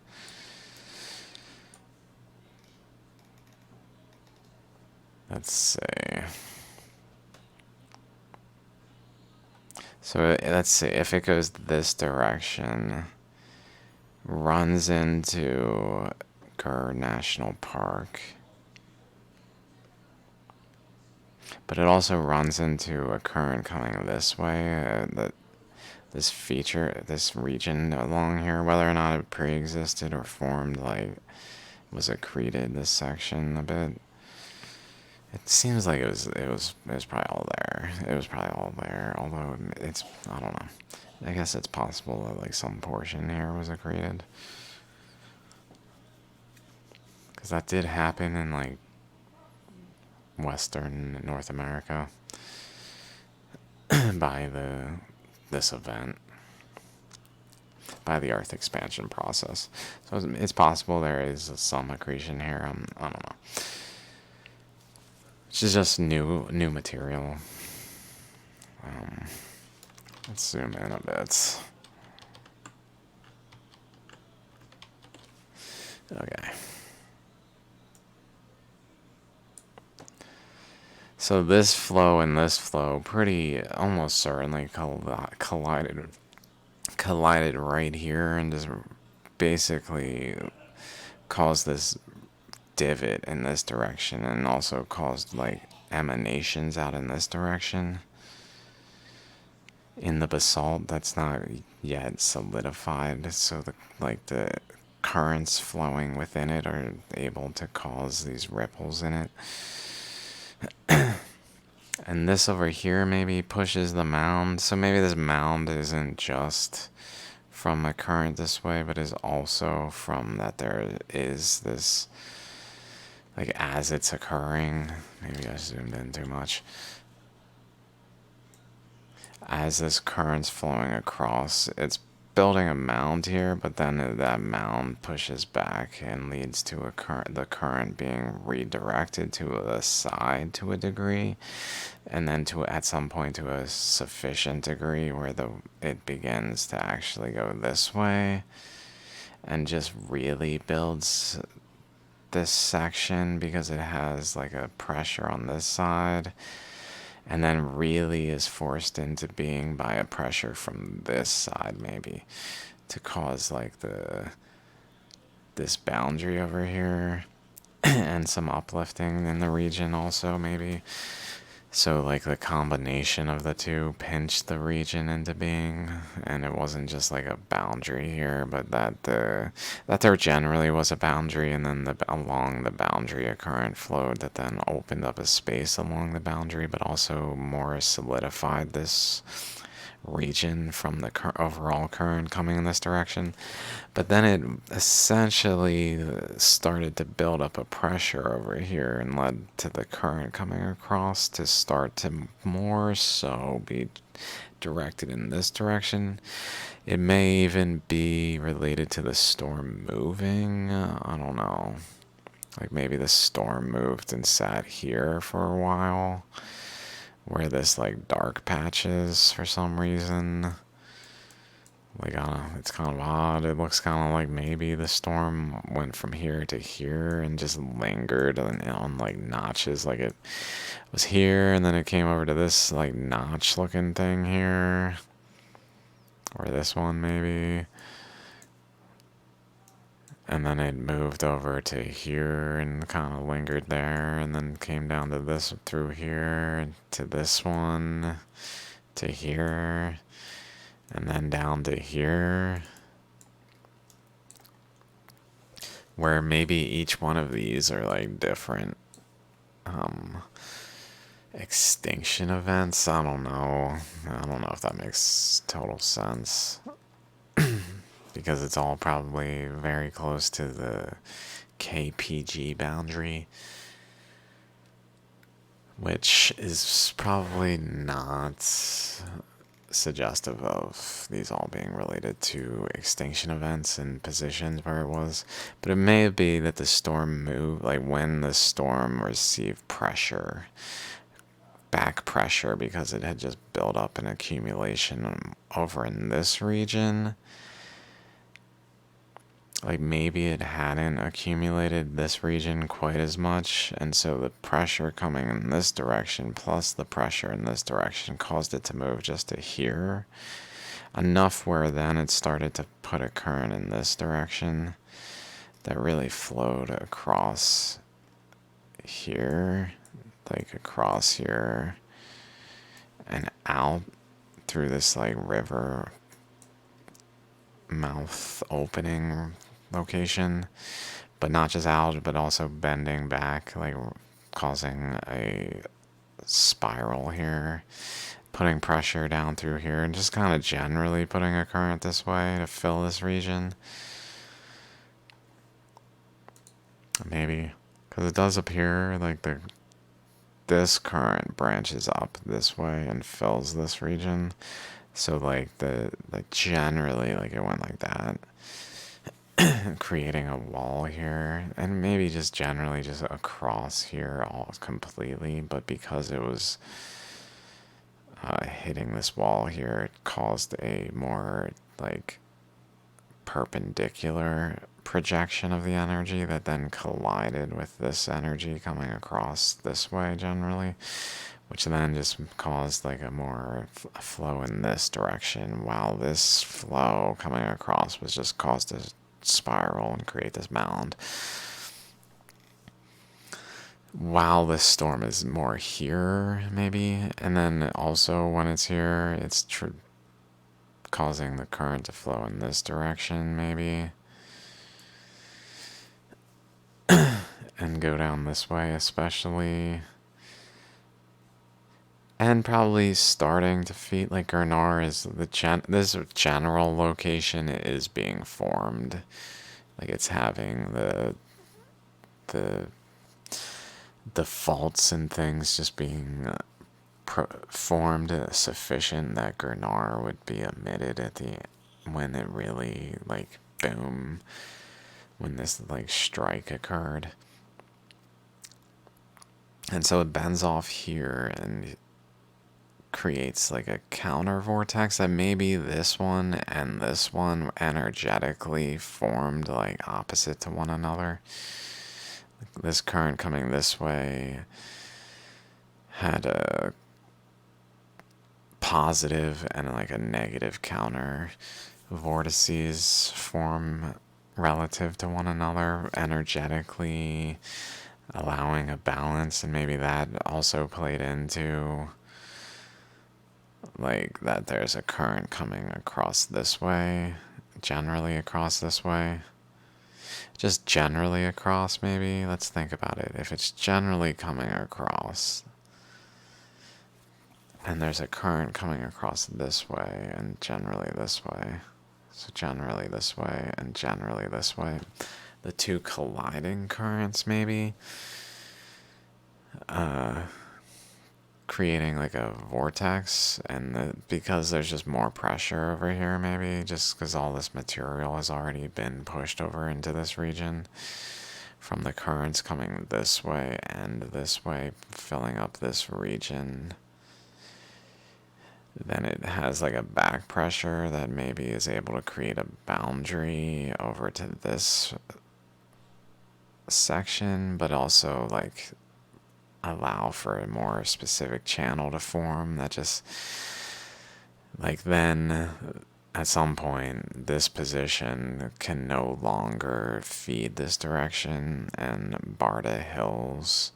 Let's see. So let's see, if it goes this direction, runs into Gur National Park, but it also runs into a current coming this way, this feature, this region along here, whether or not it pre-existed or formed, like, was accreted, this section a bit. It seems like it was probably all there. It was probably all there, although it's, I don't know. I guess it's possible that like some portion here was accreted. Because that did happen in like Western North America by this event, by the Earth expansion process. So it's possible there is some accretion here. I don't know. It's just new material. Let's zoom in a bit. Okay. So this flow and this flow pretty almost certainly collided right here, and just basically caused this divot in this direction, and also caused like emanations out in this direction in the basalt that's not yet solidified. So the currents flowing within it are able to cause these ripples in it. And this over here maybe pushes the mound. So maybe this mound isn't just from a current this way, but is also from that there is this, like, as it's occurring. Maybe I zoomed in too much. As this current's flowing across, it's building a mound here, but then that mound pushes back and leads to the current being redirected to the side to a degree, and then to at some point to a sufficient degree where it begins to actually go this way and just really builds this section because it has like a pressure on this side, and then really is forced into being by a pressure from this side maybe to cause like this boundary over here and some uplifting in the region also maybe. So like the combination of the two pinched the region into being, and it wasn't just like a boundary here, but that there generally was a boundary, and then along the boundary a current flowed that then opened up a space along the boundary, but also more solidified this region from the overall current coming in this direction. But then it essentially started to build up a pressure over here and led to the current coming across to start to more so be directed in this direction. It may even be related to the storm moving. I don't know. Like maybe the storm moved and sat here for a while, where this like dark patch is for some reason. Like, I don't know, it's kind of odd. It looks kind of like maybe the storm went from here to here and just lingered on like notches. Like it was here and then it came over to this like notch looking thing here. Or this one maybe. And then it moved over to here and kind of lingered there, and then came down to this through here to this one to here, and then down to here, where maybe each one of these are like different extinction events. I don't know if that makes total sense. Because it's all probably very close to the KPG boundary, which is probably not suggestive of these all being related to extinction events and positions where it was. But it may be that the storm moved, like when the storm received pressure, back pressure, because it had just built up an accumulation over in this region. Like maybe it hadn't accumulated this region quite as much, and so the pressure coming in this direction plus the pressure in this direction caused it to move just to here. Enough where then it started to put a current in this direction that really flowed across here, like across here and out through this like river mouth opening location, but not just out, but also bending back, like causing a spiral here, putting pressure down through here, and just kind of generally putting a current this way to fill this region. Maybe because it does appear like this current branches up this way and fills this region. So like generally like it went like that, creating a wall here, and maybe just generally just across here all completely. But because it was hitting this wall here, it caused a more like perpendicular projection of the energy that then collided with this energy coming across this way generally, which then just caused like a more flow in this direction, while this flow coming across was just caused to spiral and create this mound. While this storm is more here, maybe, and then also when it's here, it's causing the current to flow in this direction, maybe. and go down this way especially. And probably starting to feel like Gurnar is this general location is being formed. Like it's having the the faults and things just being formed sufficient that Gurnar would be emitted at the when it really like boom when this like strike occurred. And so it bends off here and creates like a counter vortex that maybe this one and this one energetically formed like opposite to one another. This current coming this way had a positive and like a negative counter vortices form relative to one another energetically, allowing a balance, and maybe that also played into like that there's a current coming across this way, generally across this way. Just generally across, maybe. Let's think about it. If it's generally coming across, and there's a current coming across this way and generally this way. So generally this way and generally this way. The two colliding currents, maybe. Creating like a vortex, and because there's just more pressure over here, maybe just because all this material has already been pushed over into this region from the currents coming this way and this way, filling up this region. Then it has like a back pressure that maybe is able to create a boundary over to this section, but also like allow for a more specific channel to form that just like then at some point this position can no longer feed this direction, and Barda Hills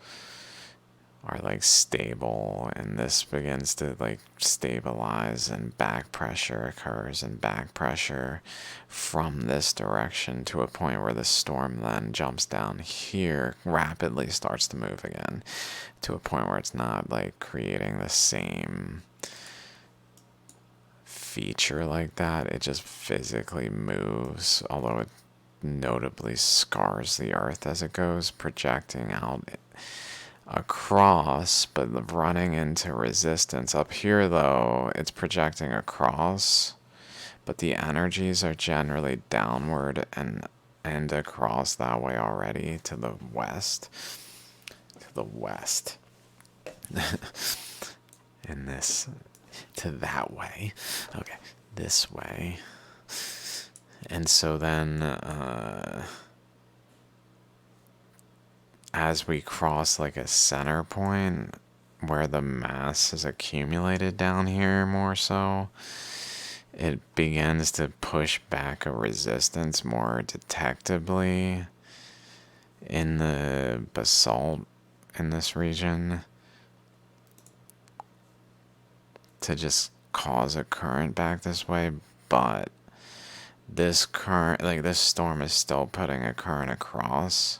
are like stable, and this begins to like stabilize, and back pressure occurs, and back pressure from this direction to a point where the storm then jumps down here, rapidly starts to move again to a point where it's not like creating the same feature like that. It just physically moves, although it notably scars the earth as it goes, projecting out across, but running into resistance. Up here, though, it's projecting across, but the energies are generally downward and across that way already to the west. To the west. In this, to that way. Okay, this way. And so then, as we cross like a center point where the mass is accumulated down here more so, it begins to push back a resistance more detectably in the basalt in this region to just cause a current back this way. But this current, like this storm is still putting a current across.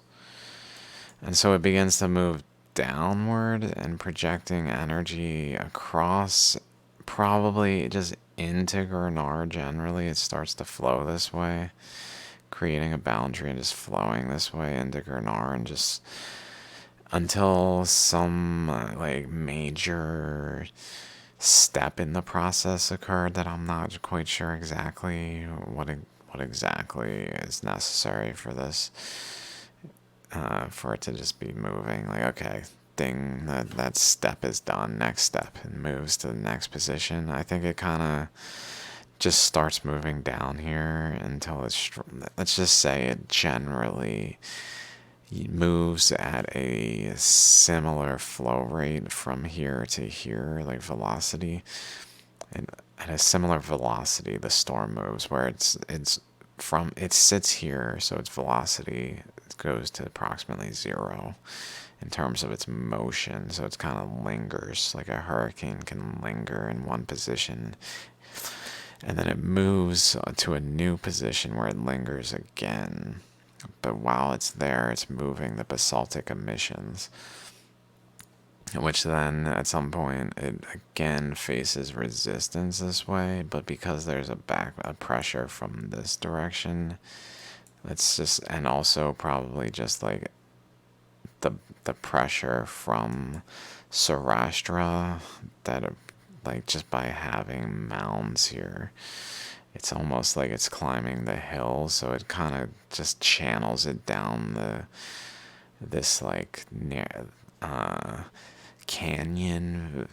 And so it begins to move downward and projecting energy across, probably just into Gurnar generally. It starts to flow this way, creating a boundary and just flowing this way into Gurnar, and just until some like major step in the process occurred that I'm not quite sure exactly what exactly is necessary for this. For it to just be moving, like, okay, thing, that step is done, next step, and moves to the next position. I think it kind of just starts moving down here until it's, let's just say it generally moves at a similar flow rate from here to here, like velocity, and at a similar velocity the storm moves, where it sits here, so its velocity goes to approximately 0 in terms of its motion, so it kind of lingers like a hurricane can linger in one position, and then it moves to a new position where it lingers again. but while it's there, it's moving the basaltic emissions, which then at some point it again faces resistance this way, but because there's a pressure from this direction, it's just, and also probably just like the the pressure from Saurashtra that like just by having mounds here, it's almost like it's climbing the hill, so it kind of just channels it down this like near canyon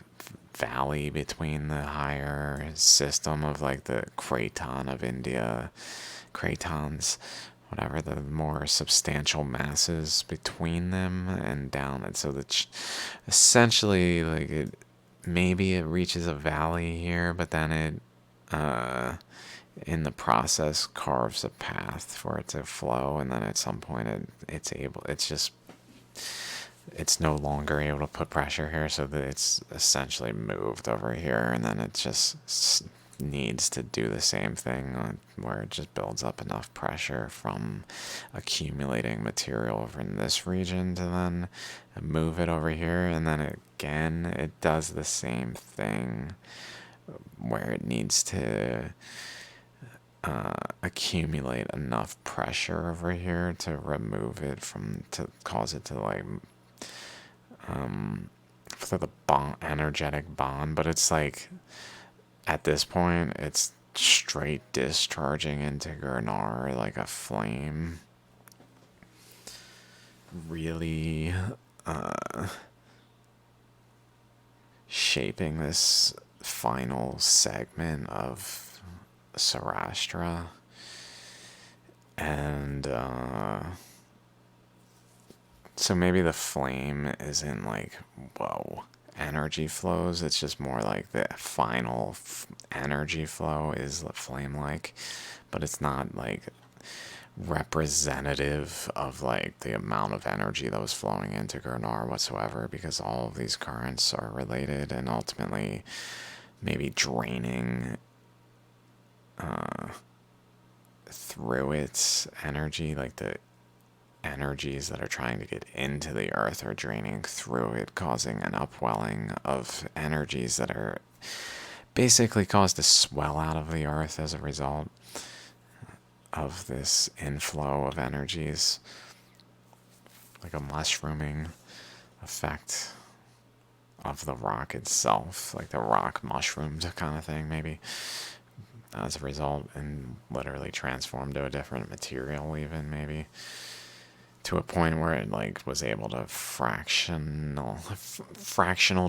valley between the higher system of like the craton of India, cratons, whatever, the more substantial masses between them and down. And so that essentially like maybe it reaches a valley here, but then it in the process carves a path for it to flow, and then at some point it's no longer able to put pressure here, so that it's essentially moved over here, and then it just needs to do the same thing where it just builds up enough pressure from accumulating material over in this region to then move it over here, and then again it does the same thing where it needs to accumulate enough pressure over here to remove it to cause it to like for the energetic bond, but it's like at this point it's straight discharging into Gurnar like a flame, really shaping this final segment of Saurashtra. And so maybe the flame isn't like, whoa, energy flows. It's just more like the final energy flow is flame like, but it's not like representative of like the amount of energy that was flowing into Gurnar whatsoever, because all of these currents are related and ultimately maybe draining through its energy, like the energies that are trying to get into the earth are draining through it, causing an upwelling of energies that are basically caused to swell out of the earth as a result of this inflow of energies, like a mushrooming effect of the rock itself, like the rock mushroomed kind of thing, maybe, as a result, and literally transformed to a different material, even maybe to a point where it like was able to fractional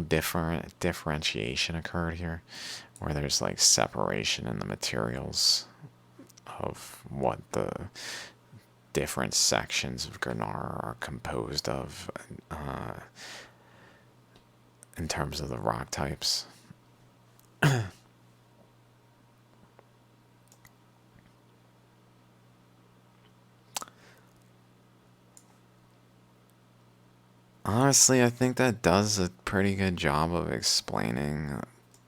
differentiation occurred here, where there's like separation in the materials of what the different sections of Gurnar are composed of in terms of the rock types. Honestly, I think that does a pretty good job of explaining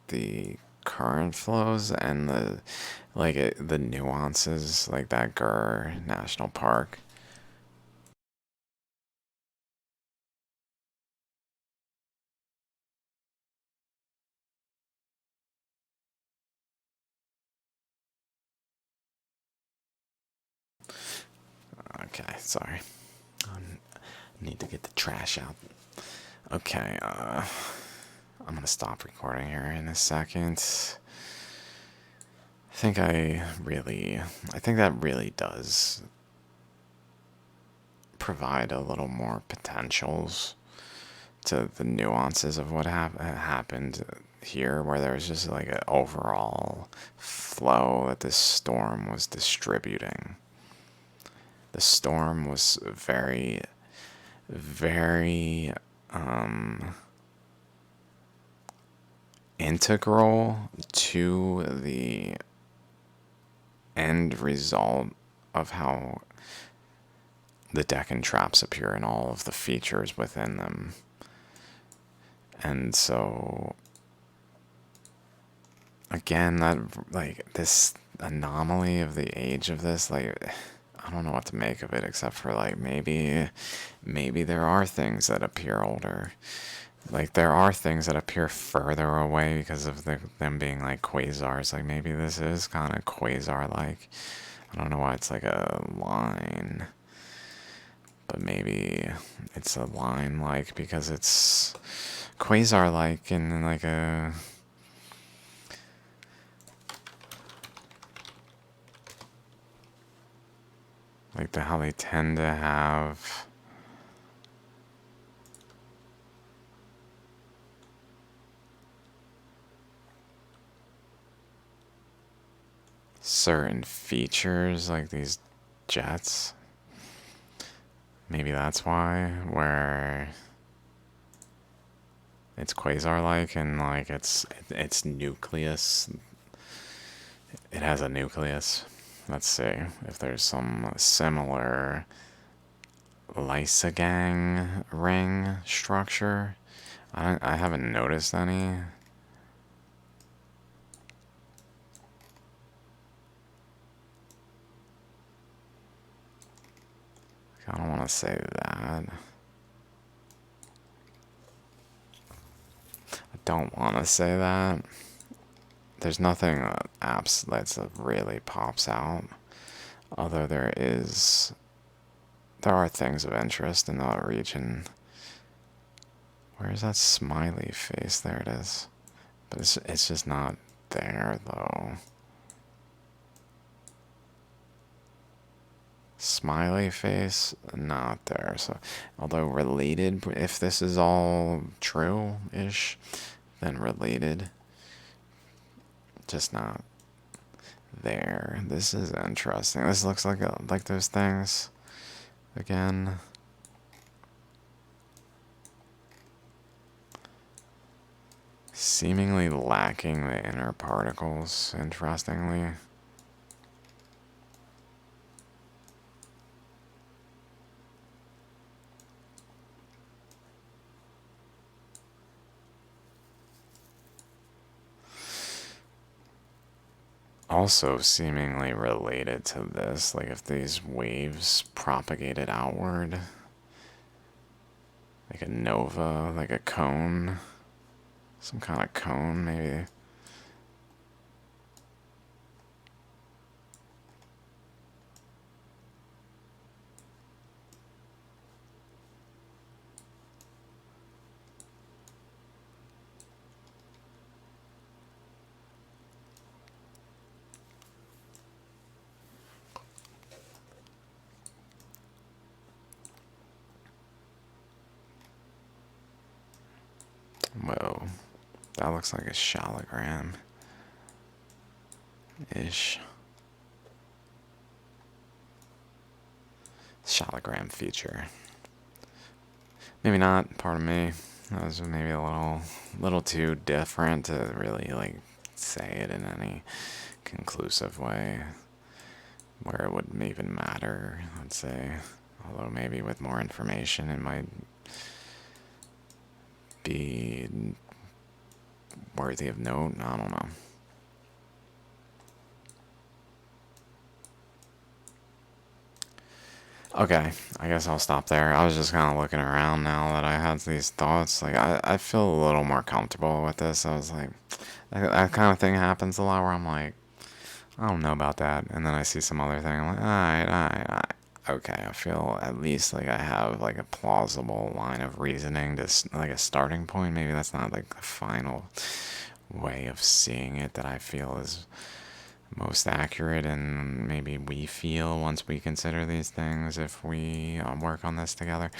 the current flows and the nuances, like that Gur National Park. Okay, sorry. I need to get the trash out. Okay, I'm gonna stop recording here in a second. I think that really does provide a little more potentials to the nuances of what happened here, where there was just like an overall flow that this storm was distributing. The storm was very, very integral to the end result of how the Deccan traps appear and all of the features within them. And so again, that like this anomaly of the age of this, like I don't know what to make of it except for like maybe there are things that appear older. Like there are things that appear further away because of them being like quasars. Like maybe this is kind of quasar-like. I don't know why it's like a line, but maybe it's a line-like because it's quasar-like in like a how they tend to have certain features like these jets. Maybe that's why, where it's quasar-like and like its nucleus. It has a nucleus. Let's see if there's some similar Lysagang ring structure. I haven't noticed any. I don't want to say that. I don't want to say that. There's nothing apps that really pops out. Although there are things of interest in that region. Where is that smiley face? There it is. But it's just not there though. Smiley face, not there. So, although related, if this is all true-ish, then related, just not there. This is interesting. This looks like those things again. Seemingly lacking the inner particles, interestingly. Also seemingly related to this, like if these waves propagated outward, like a nova, like a cone, some kind of cone maybe. Whoa, that looks like a shallogram-ish. Shallogram feature. Maybe not, pardon me. That was maybe a little too different to really like say it in any conclusive way where it wouldn't even matter, I'd say. Although maybe with more information it might be worthy of note. I don't know. Okay, I guess I'll stop there. I was just kind of looking around now that I had these thoughts. Like, I feel a little more comfortable with this. I was like, that kind of thing happens a lot where I'm like, I don't know about that. And then I see some other thing. I'm like, alright. Okay, I feel at least like I have like a plausible line of reasoning to like a starting point. Maybe that's not like the final way of seeing it that I feel is most accurate, and maybe we feel once we consider these things if we work on this together.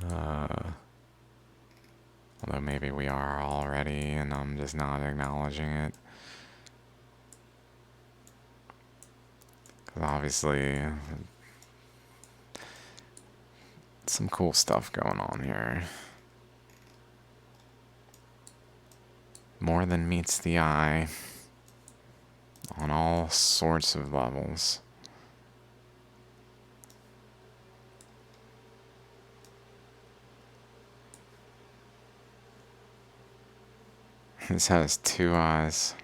Although maybe we are already and I'm just not acknowledging it. Because obviously some cool stuff going on here. More than meets the eye on all sorts of levels. This has two eyes.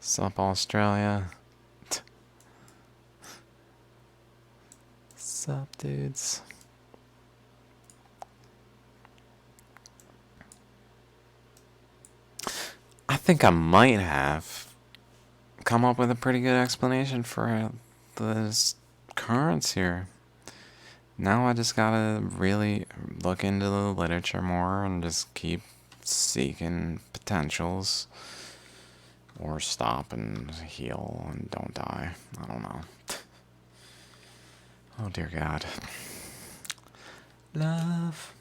Sup, Australia? Sup, dudes? I think I might have come up with a pretty good explanation for the currents here. Now I just gotta really look into the literature more and just keep seeking potentials. Or stop and heal and don't die. I don't know. Oh dear God. Love,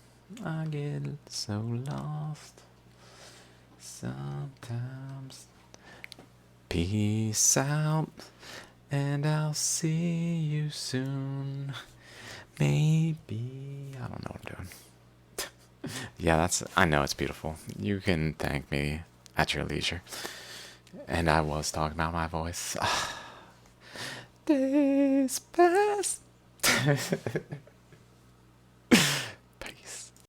I get so lost sometimes. Peace out, and I'll see you soon. Maybe. I don't know what I'm doing. Yeah, I know it's beautiful. You can thank me at your leisure. And I was talking about my voice. Days pass.